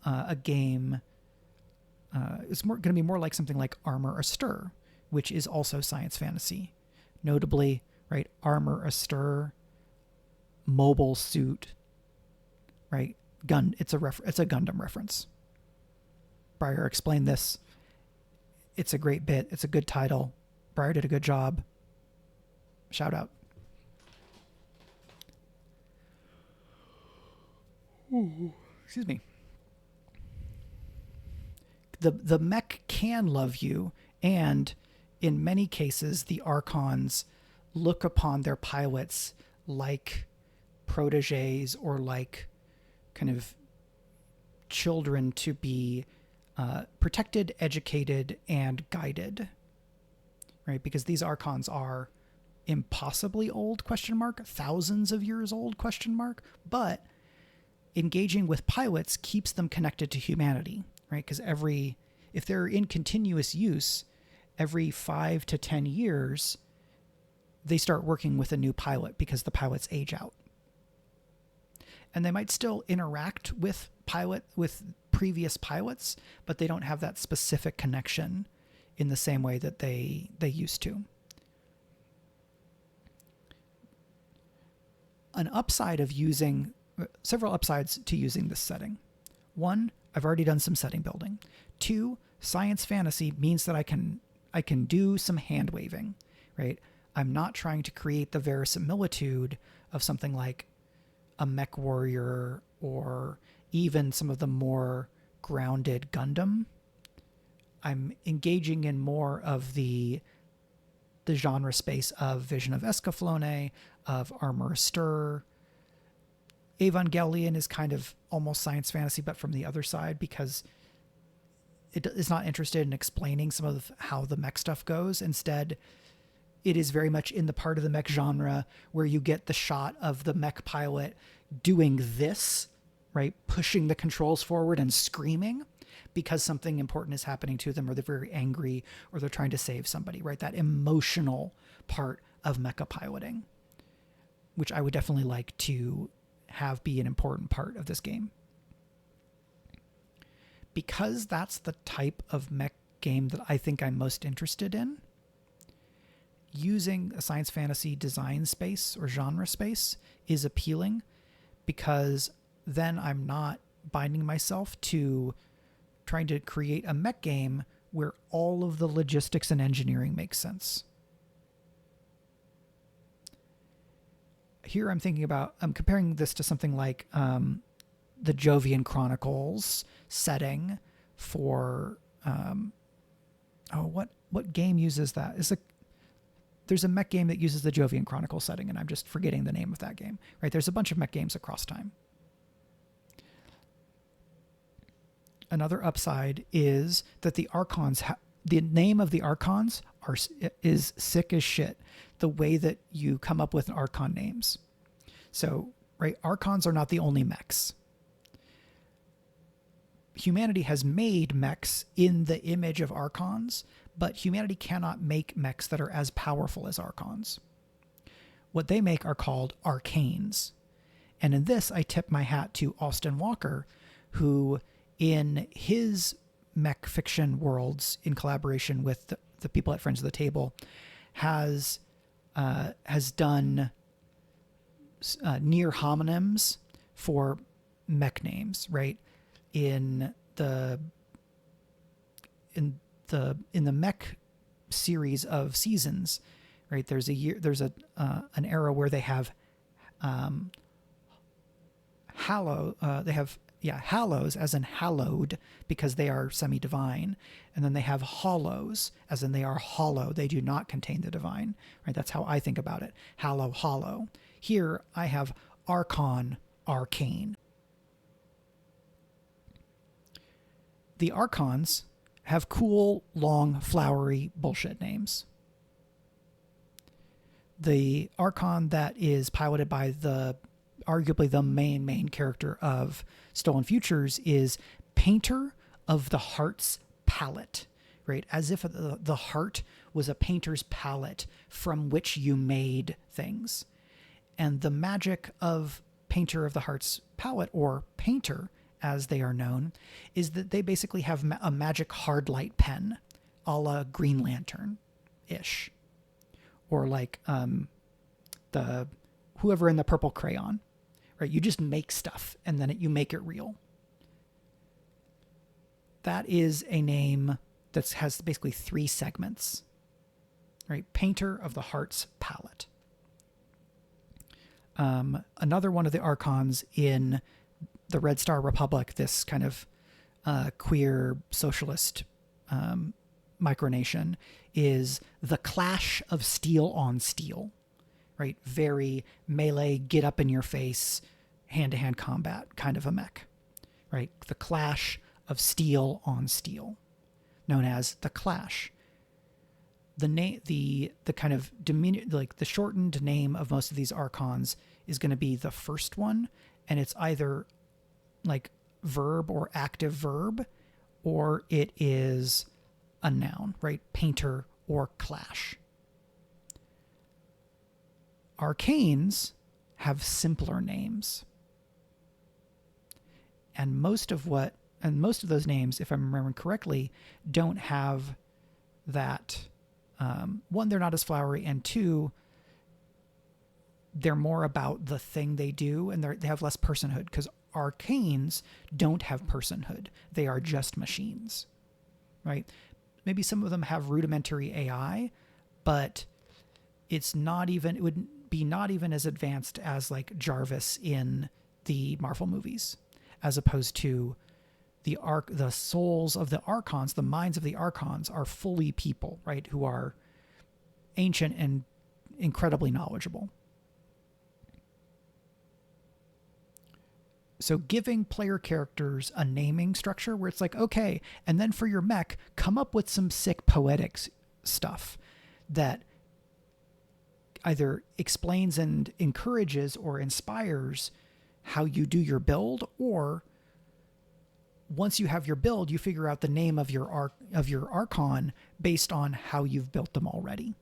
a game. It's going to be more like something like Armor Astir, which is also science fantasy. Notably, right? Armor Astir, mobile suit, right? It's a Gundam reference. Breyer explained this. It's a great bit. It's a good title. Breyer did a good job. Shout out. Ooh, excuse me. The mech can love you, and in many cases, the archons look upon their pilots like proteges or like kind of children to be protected, educated, and guided, right? Because these archons are impossibly old, thousands of years old, but engaging with pilots keeps them connected to humanity, right? Because if they're in continuous use, every 5 to 10 years, they start working with a new pilot because the pilots age out. And they might still interact with previous pilots, but they don't have that specific connection in the same way that they used to. Several upsides to using this setting. 1, I've already done some setting building. 2, science fantasy means that I can do some hand waving, right? I'm not trying to create the verisimilitude of something like a mech warrior or even some of the more grounded Gundam. I'm engaging in more of the genre space of Vision of Escaflowne, of Armor Stir. Evangelion is kind of almost science fantasy, but from the other side, because it is not interested in explaining some of how the mech stuff goes. Instead, it is very much in the part of the mech genre where you get the shot of the mech pilot doing this, right? Pushing the controls forward and screaming because something important is happening to them, or they're very angry, or they're trying to save somebody, right? That emotional part of mecha piloting, which I would definitely like to have be an important part of this game. Because that's the type of mech game that I think I'm most interested in, using a science fantasy design space or genre space is appealing, because then I'm not binding myself to trying to create a mech game where all of the logistics and engineering makes sense. Here I'm comparing this to something like the Jovian Chronicles setting for what game uses that? There's a mech game that uses the Jovian Chronicles setting, and I'm just forgetting the name of that game. Right? There's a bunch of mech games across time. Another upside is that the Archons, the name of the Archons is sick as shit. The way that you come up with Archon names. So, right, Archons are not the only mechs. Humanity has made mechs in the image of Archons, but humanity cannot make mechs that are as powerful as Archons. What they make are called Arcanes. And in this, I tip my hat to Austin Walker, who in his mech fiction worlds, in collaboration with the people at Friends of the Table, has done near homonyms for mech names, right? In the mech series of seasons, right? There's an era where they have hallows as in hallowed, because they are semi-divine, and then they have hollows as in they are hollow, they do not contain the divine, right? That's how I think about it. Hollow. Here I have Archon, Arcane. The Archons have cool, long, flowery bullshit names. The Archon that is piloted by arguably the main character of Stolen Futures is Painter of the Heart's Palette, right? As if the heart was a painter's palette from which you made things. And the magic of Painter of the Heart's Palette, or Painter as they are known, is that they basically have a magic hard light pen, a la Green Lantern-ish. Or like whoever in the Purple Crayon. Right, you just make stuff and then you make it real. That is a name that has basically 3 segments. Right, Painter of the Heart's Palette. Another one of the Archons in the Red Star Republic, this kind of queer socialist micronation, is the Clash of Steel on Steel. Right, very melee, get up in your face, hand-to-hand combat kind of a mech. Right, the Clash of Steel on Steel, known as the Clash. The kind of the shortened name of most of these Archons is going to be the first one, and it's either like verb or active verb, or it is a noun, right? Painter or clash. Arcanes have simpler names. And most of those names, if I'm remembering correctly, don't have that. One, they're not as flowery, and two, they're more about the thing they do, and they have less personhood, because arcanes don't have personhood. They are just machines, right? Maybe some of them have rudimentary AI, but it would be not even as advanced as like Jarvis in the Marvel movies, as opposed to the souls of the Archons, the minds of the Archons are fully people, right? Who are ancient and incredibly knowledgeable. So giving player characters a naming structure where it's like, okay, and then for your mech, come up with some sick poetic stuff that either explains and encourages or inspires how you do your build, or once you have your build, you figure out the name of your Archon based on how you've built them already.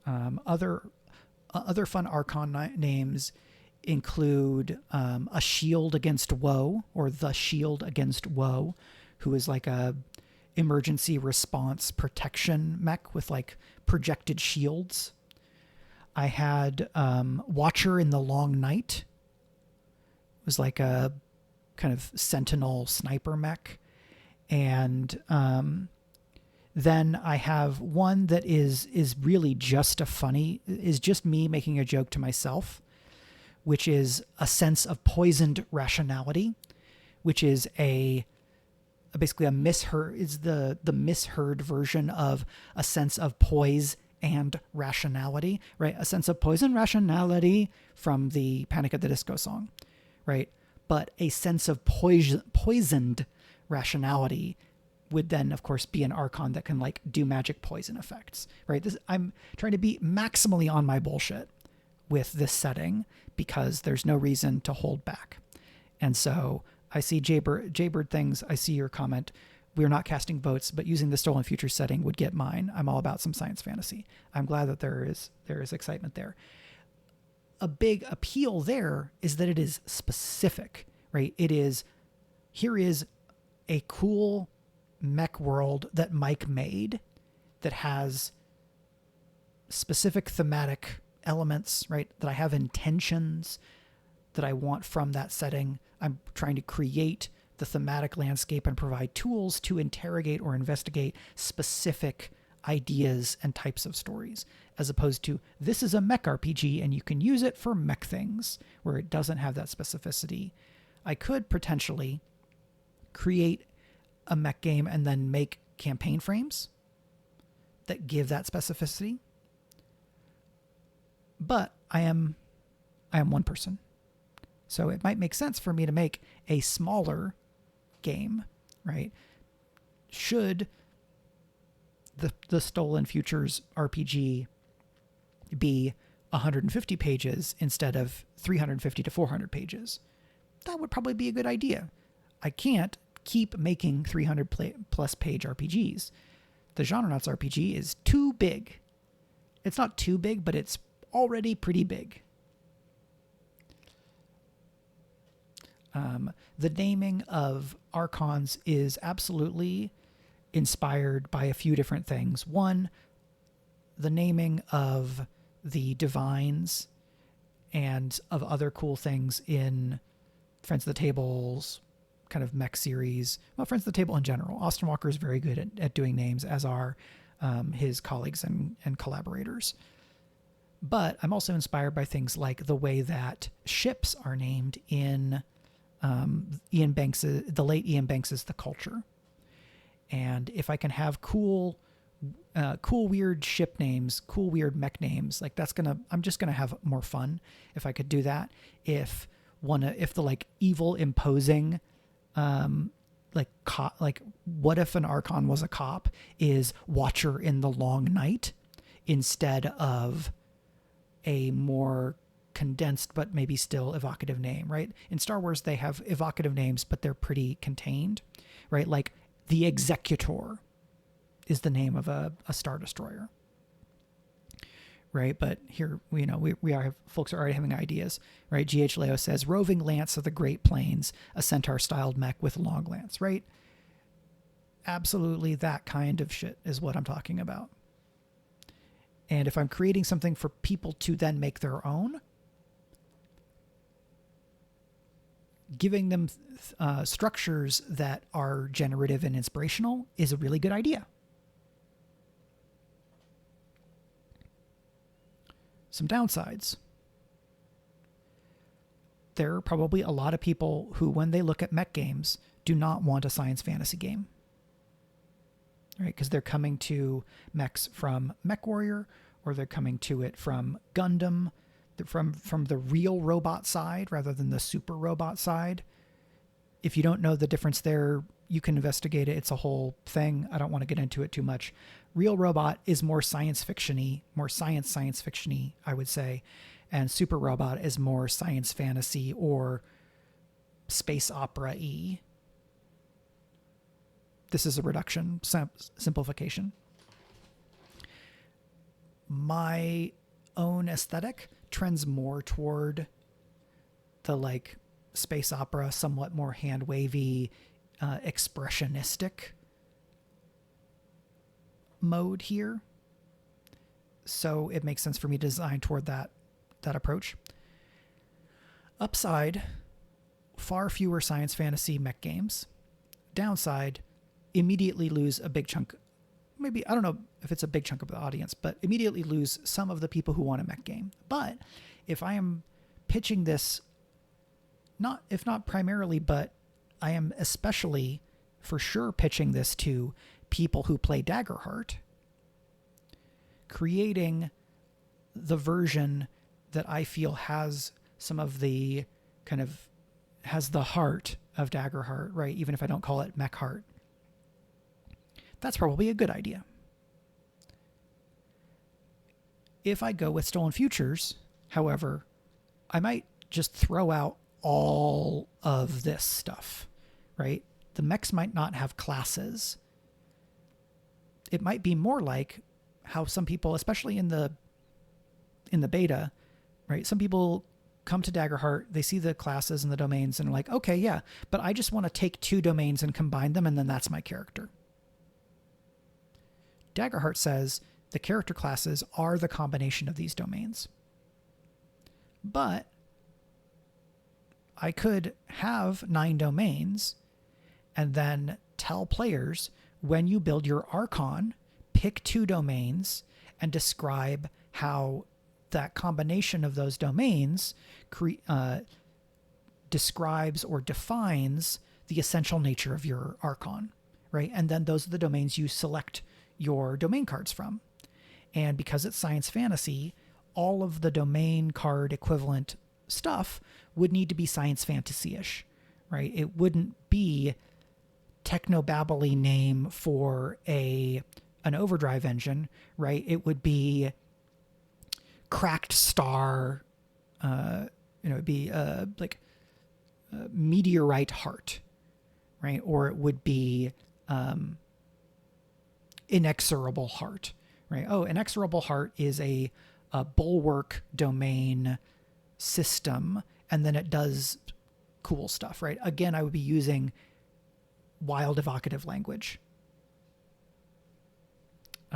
Other fun Archon names include a shield against woe, or the shield against woe, who is like a emergency response protection mech with like projected shields. I had Watcher in the Long Night. It was like a kind of sentinel sniper mech. And then I have one that is really just is just me making a joke to myself, which is a sense of poisoned rationality, which is basically a misheard, is the misheard version of a sense of poise and rationality, right? A sense of poise and rationality from the Panic at the Disco song, right? But a sense of poisoned rationality would then, of course, be an Archon that can like do magic poison effects, right? I'm trying to be maximally on my bullshit with this setting because there's no reason to hold back. And so I see Jaybird things. I see your comment. We're not casting votes, but using the Stolen Future setting would get mine. I'm all about some science fantasy. I'm glad that there is excitement there. A big appeal there is that it is specific, right? Here is a cool mech world that Mike made that has specific thematic elements, right? That I have intentions that I want from that setting. I'm trying to create the thematic landscape and provide tools to interrogate or investigate specific ideas and types of stories, as opposed to this is a mech RPG and you can use it for mech things, where it doesn't have that specificity. I could potentially create a mech game and then make campaign frames that give that specificity. But I am one person. So it might make sense for me to make a smaller game, right? Should the Stolen Futures RPG be 150 pages instead of 350 to 400 pages? That would probably be a good idea. I can't keep making 300 plus page RPGs. The Genrenauts RPG is too big. It's not too big, but it's already pretty big. The naming of Archons is absolutely inspired by a few different things. One, the naming of the divines and of other cool things in Friends of the Table's kind of mech series. Well, Friends of the Table in general. Austin Walker is very good at doing names, as are his colleagues and collaborators. But I'm also inspired by things like the way that ships are named in the late Ian Banks's The Culture. And if I can have cool weird ship names, cool weird mech names, like I'm just gonna have more fun if I could do that. If the like evil imposing, like what if an Archon was a cop is Watcher in the Long Night instead of a more condensed but maybe still evocative name, right? In Star Wars, they have evocative names, but they're pretty contained. right? Like the Executor is the name of a Star Destroyer, right? But here, folks are already having ideas, right? G.H. Leo says, roving lance of the Great Plains, a centaur-styled mech with long lance, right? Absolutely that kind of shit is what I'm talking about. And if I'm creating something for people to then make their own, giving them structures that are generative and inspirational is a really good idea. Some downsides. There are probably a lot of people who, when they look at mech games, do not want a science fantasy game. Right? Because they're coming to mechs from MechWarrior, or they're coming to it from Gundam, from the real robot side rather than the super robot side. If you don't know the difference there, you can investigate it. It's a whole thing. I don't want to get into it too much. Real robot is more science fiction-y, more science fiction-y, I would say. And super robot is more science fantasy or space opera-y. This is a reduction, simplification. My own aesthetic trends more toward the like space opera, somewhat more hand-wavy, expressionistic mode here. So it makes sense for me to design toward that approach. Upside, far fewer science fantasy mech games. Downside, immediately lose a big chunk. Maybe, I don't know if it's a big chunk of the audience, but immediately lose some of the people who want a mech game. But if I am pitching this, if not primarily, but I am especially for sure pitching this to people who play Daggerheart, creating the version that I feel has some of the kind of, has the heart of Daggerheart, right? Even if I don't call it Mech Heart. That's probably a good idea. If I go with Stolen Futures, however, I might just throw out all of this stuff, right? The mechs might not have classes. It might be more like how some people, especially in the beta, right? Some people come to Daggerheart, they see the classes and the domains and are like, okay, yeah, but I just want to take two domains and combine them, and then that's my character. Daggerheart says the character classes are the combination of these domains. But I could have 9 domains and then tell players, when you build your Archon, pick 2 domains and describe how that combination of those domains describes or defines the essential nature of your Archon, right? And then those are the domains you select your domain cards from. And because it's science fantasy, all of the domain card equivalent stuff would need to be science fantasy-ish, right? It wouldn't be techno-babbly name for an overdrive engine, right? It would be cracked star, it'd be like meteorite heart, right? Or it would be inexorable heart, right? Oh, inexorable heart is a bulwark domain system, and then it does cool stuff, right? Again, I would be using wild evocative language.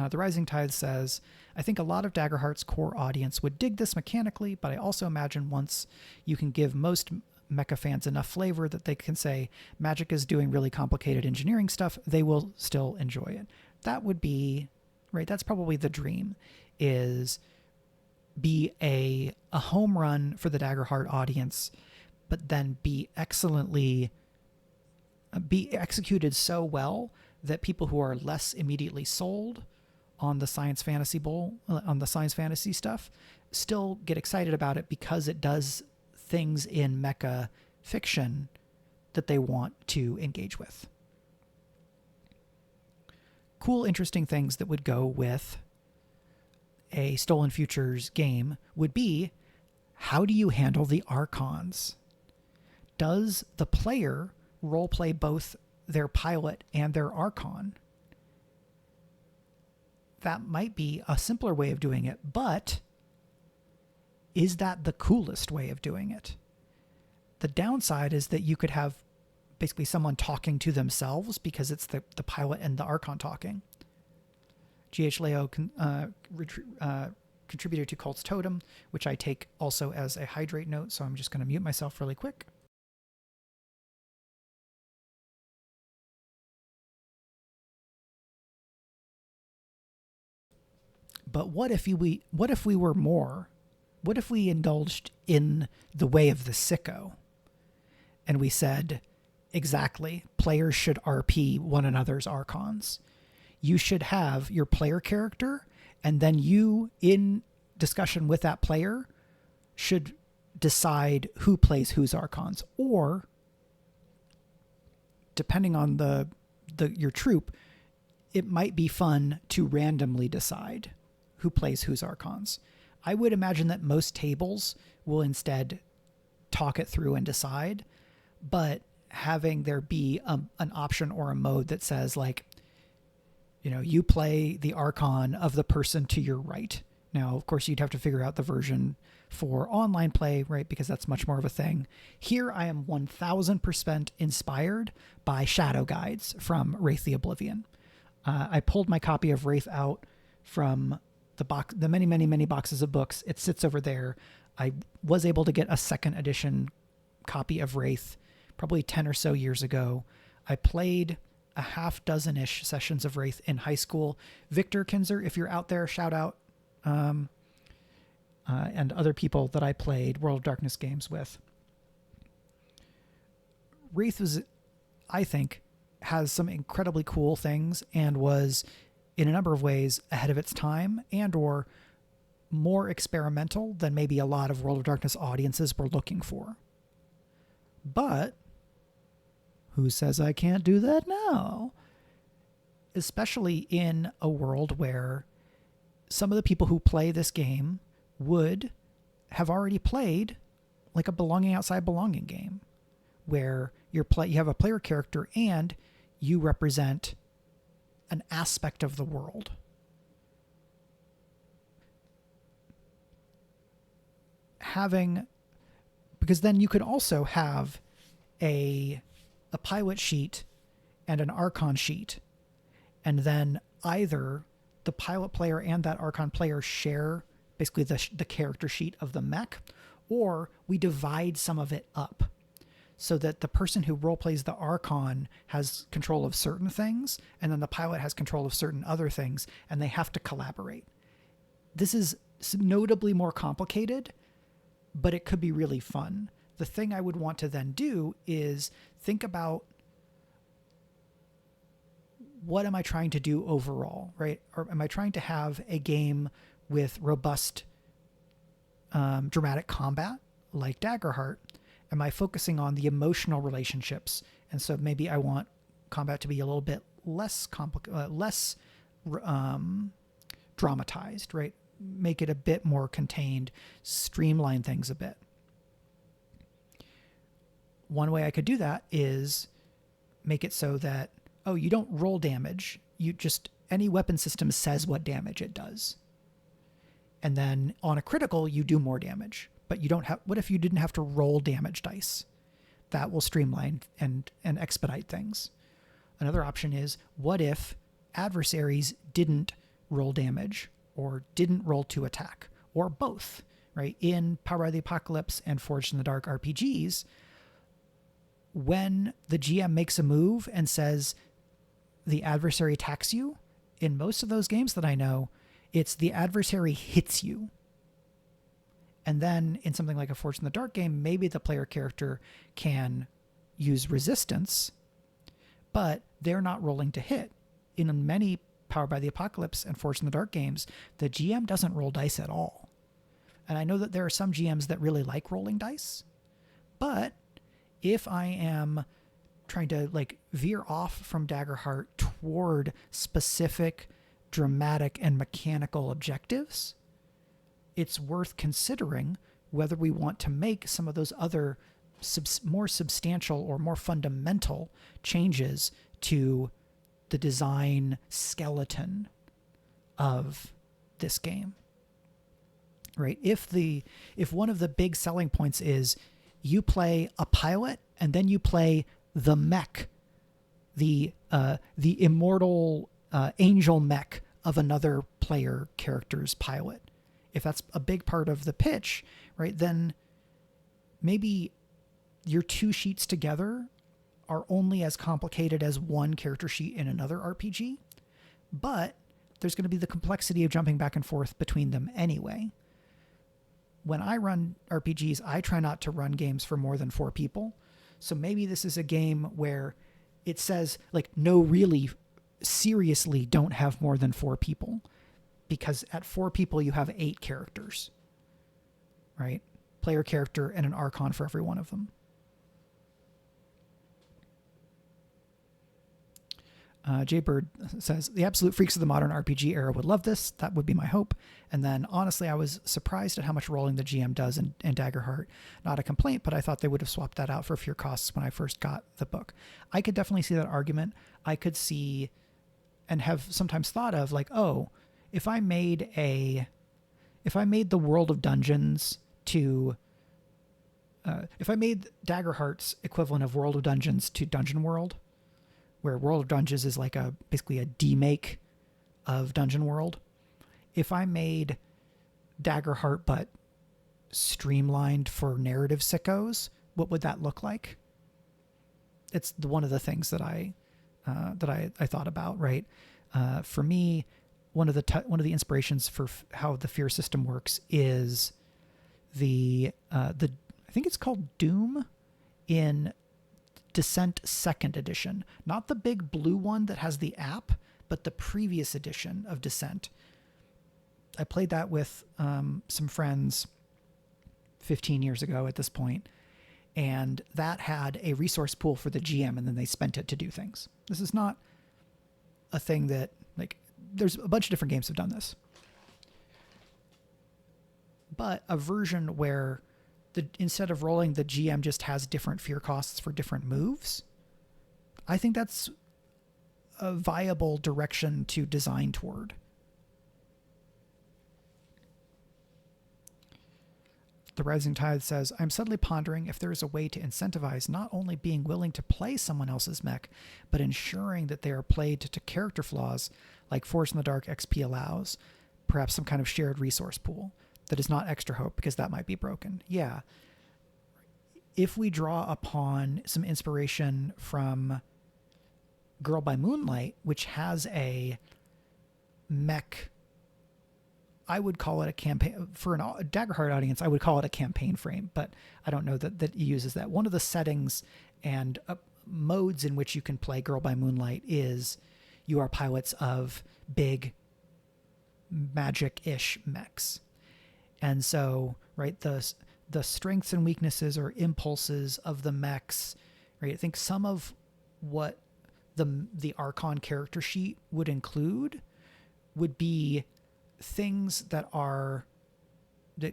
The Rising Tide says, I think a lot of Daggerheart's core audience would dig this mechanically, but I also imagine once you can give most mecha fans enough flavor that they can say Magic is doing really complicated engineering stuff, they will still enjoy it. That would be, right, that's probably the dream, is be a home run for the Daggerheart audience, but then be executed so well that people who are less immediately sold on the science fantasy stuff still get excited about it because it does things in mecha fiction that they want to engage with. Cool, interesting things that would go with a Stolen Futures game would be, how do you handle the Archons? Does the player roleplay both their pilot and their archon. That might be a simpler way of doing it, but is that the coolest way of doing it? The downside is that you could have basically someone talking to themselves because it's the pilot and the archon talking. G.H. Leo contributed to Cult's Totem, which I take also as a hydrate note, so I'm just going to mute myself really quick. But what if we were more? What if we indulged in the way of the sicko? And we said, exactly, players should RP one another's archons. You should have your player character, and then you, in discussion with that player, should decide who plays whose archons. Or, depending on your troop, it might be fun to randomly decide who plays whose archons. I would imagine that most tables will instead talk it through and decide, but having there be an option or a mode that says, like, you play the archon of the person to your right. Now, of course, you'd have to figure out the version for online play, right? Because that's much more of a thing. Here, I am 1000% inspired by shadow guides from Wraith the Oblivion. I pulled my copy of Wraith out from the many, many, many boxes of books. It sits over there. I was able to get a second edition copy of Wraith probably 10 or so years ago. I played a half dozen-ish sessions of Wraith in high school. Victor Kinzer, if you're out there, shout out. And other people that I played World of Darkness games with. Wraith was, I think, has some incredibly cool things and was, in a number of ways, ahead of its time and or more experimental than maybe a lot of World of Darkness audiences were looking for. But who says I can't do that now? Especially in a world where some of the people who play this game would have already played like a Belonging Outside Belonging game, where you have a player character and you represent an aspect of the world. Because then you could also have a pilot sheet and an archon sheet, and then either the pilot player and that archon player share basically the character sheet of the mech, or we divide some of it up so that the person who roleplays the archon has control of certain things, and then the pilot has control of certain other things, and they have to collaborate. This is notably more complicated, but it could be really fun. The thing I would want to then do is think about, what am I trying to do overall, right? Or am I trying to have a game with robust dramatic combat like Daggerheart? Am I focusing on the emotional relationships? And so maybe I want combat to be a little bit less dramatized, right? Make it a bit more contained, streamline things a bit. One way I could do that is make it so that, you don't roll damage. Any weapon system says what damage it does. And then on a critical, you do more damage. But what if you didn't have to roll damage dice? That will streamline and expedite things. Another option is, what if adversaries didn't roll damage or didn't roll to attack, or both, right? In Power by the Apocalypse and Forged in the Dark RPGs, when the GM makes a move and says the adversary attacks you, in most of those games that I know, it's the adversary hits you. And then in something like a Forged in the Dark game, maybe the player character can use resistance, but they're not rolling to hit. In many Power by the Apocalypse and Forged in the Dark games, the GM doesn't roll dice at all. And I know that there are some GMs that really like rolling dice, but if I am trying to veer off from Daggerheart toward specific dramatic and mechanical objectives, it's worth considering whether we want to make some of those other more substantial or more fundamental changes to the design skeleton of this game. Right? If one of the big selling points is you play a pilot and then you play the mech, the immortal angel mech of another player character's pilot. If that's a big part of the pitch, right, then maybe your two sheets together are only as complicated as one character sheet in another RPG, but there's going to be the complexity of jumping back and forth between them anyway. When I run RPGs, I try not to run games for more than 4 people. So maybe this is a game where it says, like, no, really, seriously, don't have more than 4 people. Because at 4 people, you have 8 characters. Right? Player character and an Archon for every one of them. Jaybird says, the absolute freaks of the modern RPG era would love this. That would be my hope. And then, honestly, I was surprised at how much rolling the GM does in Daggerheart. Not a complaint, but I thought they would have swapped that out for fewer costs when I first got the book. I could definitely see that argument. I could see and have sometimes thought of, like, oh, if I made the World of Dungeons to... if I made Daggerheart's equivalent of World of Dungeons to Dungeon World, where World of Dungeons is like basically a demake of Dungeon World. If I made Daggerheart but streamlined for narrative sickos, what would that look like? It's one of the things that I thought about, right? For me, one of the inspirations for how the fear system works is the I think it's called Doom in Descent 2nd edition, not the big blue one that has the app, but the previous edition of Descent. I played that with some friends 15 years ago at this point, and that had a resource pool for the GM, and then they spent it to do things. This is not a thing that, like, there's a bunch of different games that have done this, but a version where instead of rolling, the GM just has different fear costs for different moves. I think that's a viable direction to design toward. The Rising Tide says, I'm suddenly pondering if there is a way to incentivize not only being willing to play someone else's mech, but ensuring that they are played to character flaws like Force in the Dark XP allows, perhaps some kind of shared resource pool. That is not extra hope, because that might be broken. Yeah. If we draw upon some inspiration from Girl by Moonlight, which has a mech, I would call it a campaign, for a Daggerheart audience, I would call it a campaign frame, but I don't know that it uses that. One of the settings and modes in which you can play Girl by Moonlight is you are pilots of big magic-ish mechs. And so, right, the strengths and weaknesses or impulses of the mechs, right? I think some of what the Archon character sheet would include would be things that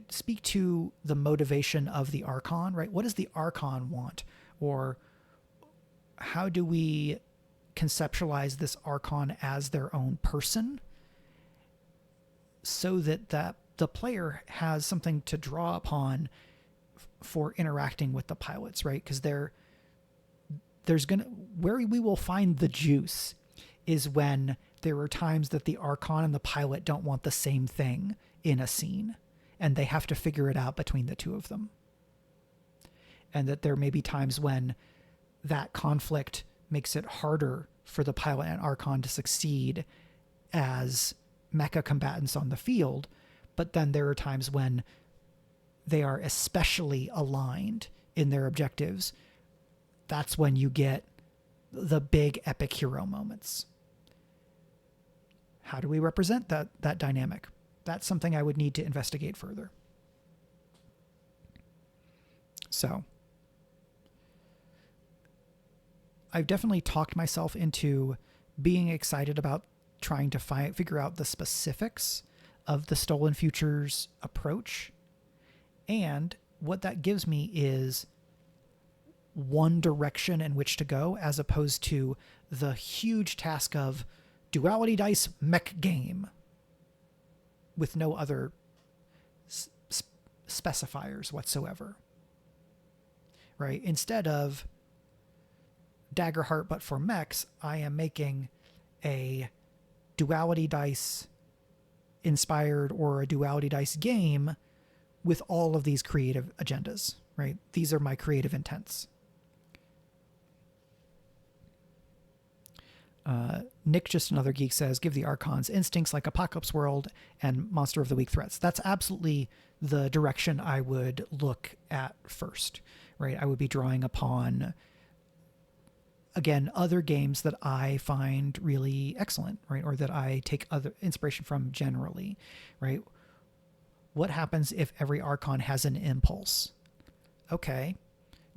speak to the motivation of the Archon, right? What does the Archon want? Or how do we conceptualize this Archon as their own person so that the player has something to draw upon for interacting with the pilots, right? Because where we will find the juice is when there are times that the Archon and the pilot don't want the same thing in a scene, and they have to figure it out between the two of them. And that there may be times when that conflict makes it harder for the pilot and Archon to succeed as mecha combatants on the field. But then there are times when they are especially aligned in their objectives. That's when you get the big epic hero moments. How do we represent that dynamic? That's something I would need to investigate further. So I've definitely talked myself into being excited about trying to figure out the specifics of the Stolen Futures approach. And what that gives me is one direction in which to go, as opposed to the huge task of Duality Dice mech game with no other specifiers whatsoever, right? Instead of Daggerheart but for mechs, I am making a Duality Dice inspired or a Duality Dice game with all of these creative agendas, right? These are my creative intents. Nick, just another geek, says, give the Archons instincts like Apocalypse World and Monster of the Week threats. That's absolutely the direction I would look at first, right? I would be drawing upon, again, other games that I find really excellent, right? Or that I take other inspiration from generally, right? What happens if every Archon has an impulse? Okay.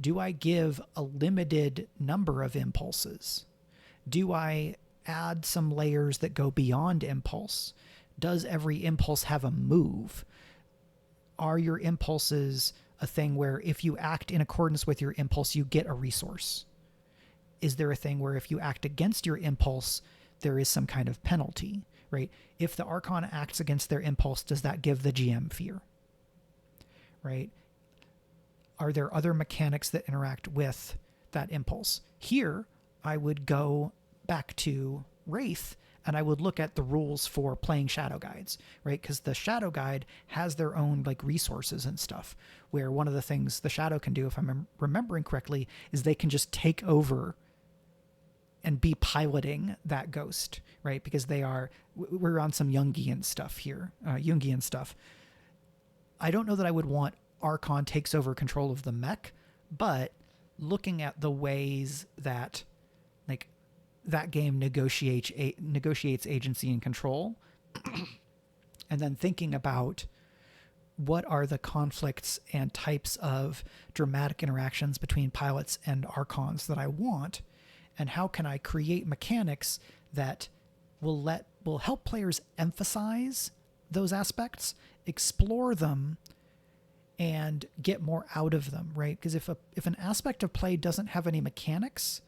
Do I give a limited number of impulses? Do I add some layers that go beyond impulse? Does every impulse have a move? Are your impulses a thing where if you act in accordance with your impulse, you get a resource? Is there a thing where if you act against your impulse, there is some kind of penalty, right? If the Archon acts against their impulse, does that give the GM fear, right? Are there other mechanics that interact with that impulse? Here, I would go back to Wraith and I would look at the rules for playing Shadow Guides, right? Because the Shadow Guide has their own like resources and stuff, where one of the things the Shadow can do, if I'm remembering correctly, is they can just take over and be piloting that ghost, right? Because we're on some Jungian stuff here, Jungian stuff. I don't know that I would want Archon takes over control of the mech, but looking at the ways that like that game negotiates agency and control, and then thinking about what are the conflicts and types of dramatic interactions between pilots and Archons that I want, and how can I create mechanics that will help players emphasize those aspects, explore them, and get more out of them, right? Because if an aspect of play doesn't have any mechanics,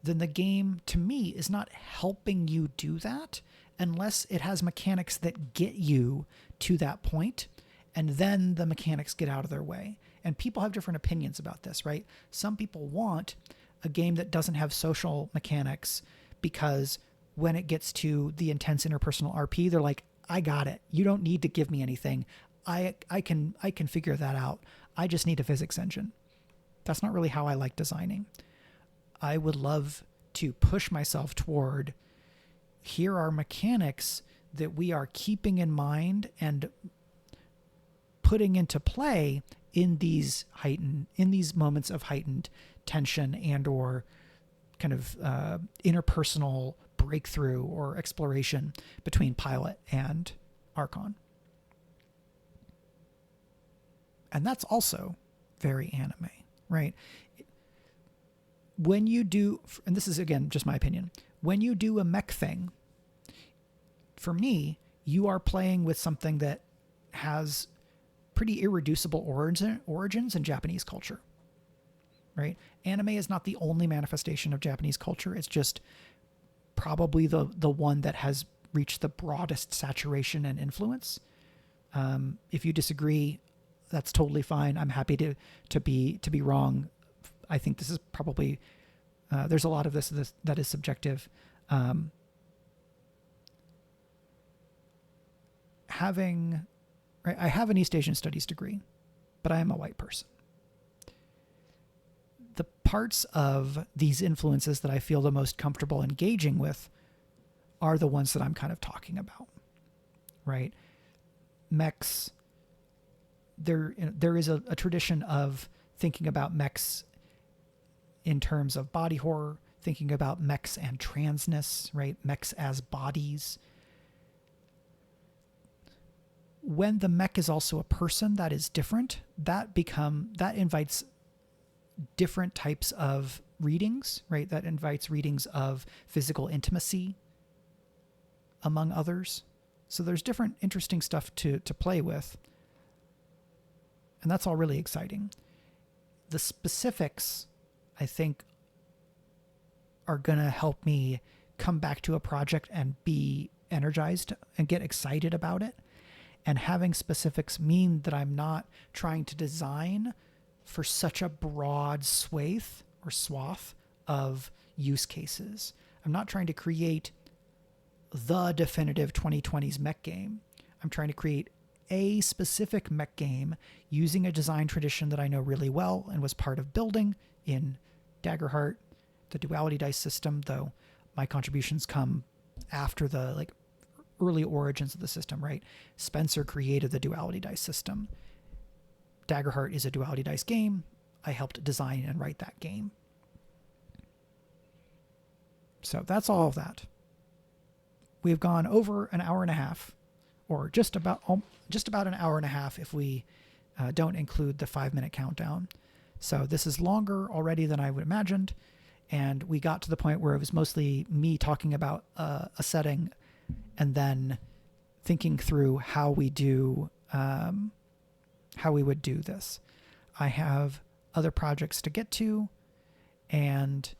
then the game, to me, is not helping you do that unless it has mechanics that get you to that point, and then the mechanics get out of their way. And people have different opinions about this, right? Some people want a game that doesn't have social mechanics because when it gets to the intense interpersonal RP, they're like, I got it. You don't need to give me anything. I can figure that out. I just need a physics engine. That's not really how I like designing. I would love to push myself toward, here are mechanics that we are keeping in mind and putting into play in these moments of heightened tension and or kind of interpersonal breakthrough or exploration between pilot and Archon. And that's also very anime, right? When you do, and this is again just my opinion, when you do a mech thing, for me, you are playing with something that has pretty irreducible origins in Japanese culture, right? Anime is not the only manifestation of Japanese culture. It's just probably the one that has reached the broadest saturation and influence. If you disagree, that's totally fine. I'm happy to be wrong. I think this is probably there's a lot of this that is subjective. I have an East Asian Studies degree, but I am a white person. The parts of these influences that I feel the most comfortable engaging with are the ones that I'm kind of talking about, right? Mechs. There is a tradition of thinking about mechs in terms of body horror, thinking about mechs and transness, right? Mechs as bodies. When the mech is also a person, that is different. That invites different types of readings, right? That invites readings of physical intimacy, among others. So there's different interesting stuff to play with. And that's all really exciting. the specifics, I think, are going to help me come back to a project and be energized and get excited about it. And having specifics mean that I'm not trying to design for such a broad swath of use cases. I'm not trying to create the definitive 2020s mech game. I'm trying to create a specific mech game using a design tradition that I know really well and was part of building in Daggerheart, the Duality Dice system, though my contributions come after the early origins of the system, right? Spencer created the Duality Dice system. Daggerheart is a Duality Dice game. I helped design and write that game. So that's all of that. We've gone over an hour and a half, or just about an hour and a half if we don't include the 5-minute countdown. So this is longer already than I would imagined, and we got to the point where it was mostly me talking about a setting and then thinking through how we would do this. I have other projects to get to, and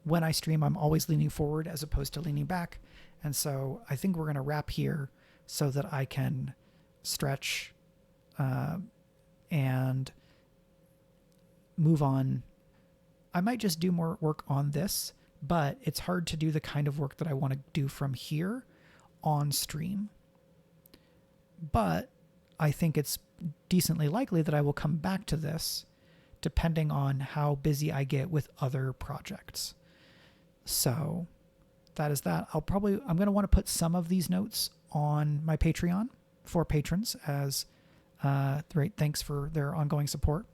when I stream, I'm always leaning forward as opposed to leaning back. And so I think we're going to wrap here so that I can stretch and move on. I might just do more work on this, but it's hard to do the kind of work that I want to do from here on stream. But I think it's decently likely that I will come back to this depending on how busy I get with other projects. So that is that. I'm going to want to put some of these notes on my Patreon for patrons as great thanks for their ongoing support.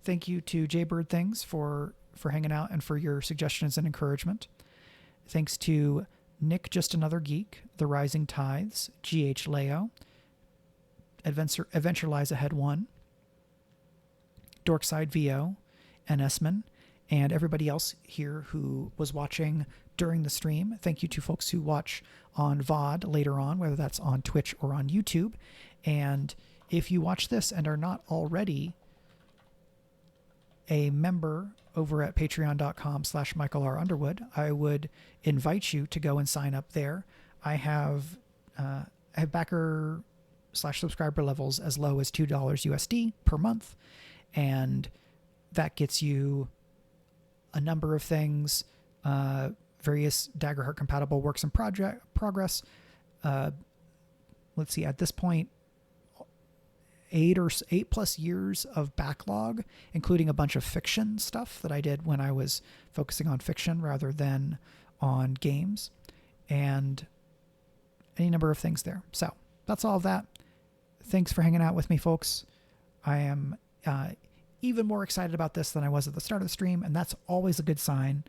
Thank you to Jaybird Things for hanging out and for your suggestions and encouragement. Thanks to Nick Just Another Geek, The Rising Tides, GH Leo, Adventure Lies Ahead 1, Dorkside VO, and Esman, and everybody else here who was watching during the stream. Thank you to folks who watch on VOD later on, whether that's on Twitch or on YouTube. And if you watch this and are not already a member over at patreon.com/Michael R. Underwood, I would invite you to go and sign up there. I have backer/subscriber levels as low as $2 USD per month, and that gets you a number of things, various Daggerheart-compatible works in progress. Let's see, at this point, 8+ years of backlog, including a bunch of fiction stuff that I did when I was focusing on fiction rather than on games, and any number of things there. So that's all of that. Thanks for hanging out with me, folks. I am even more excited about this than I was at the start of the stream, and that's always a good sign.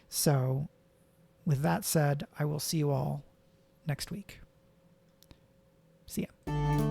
So with that said, I will see you all next week. See ya.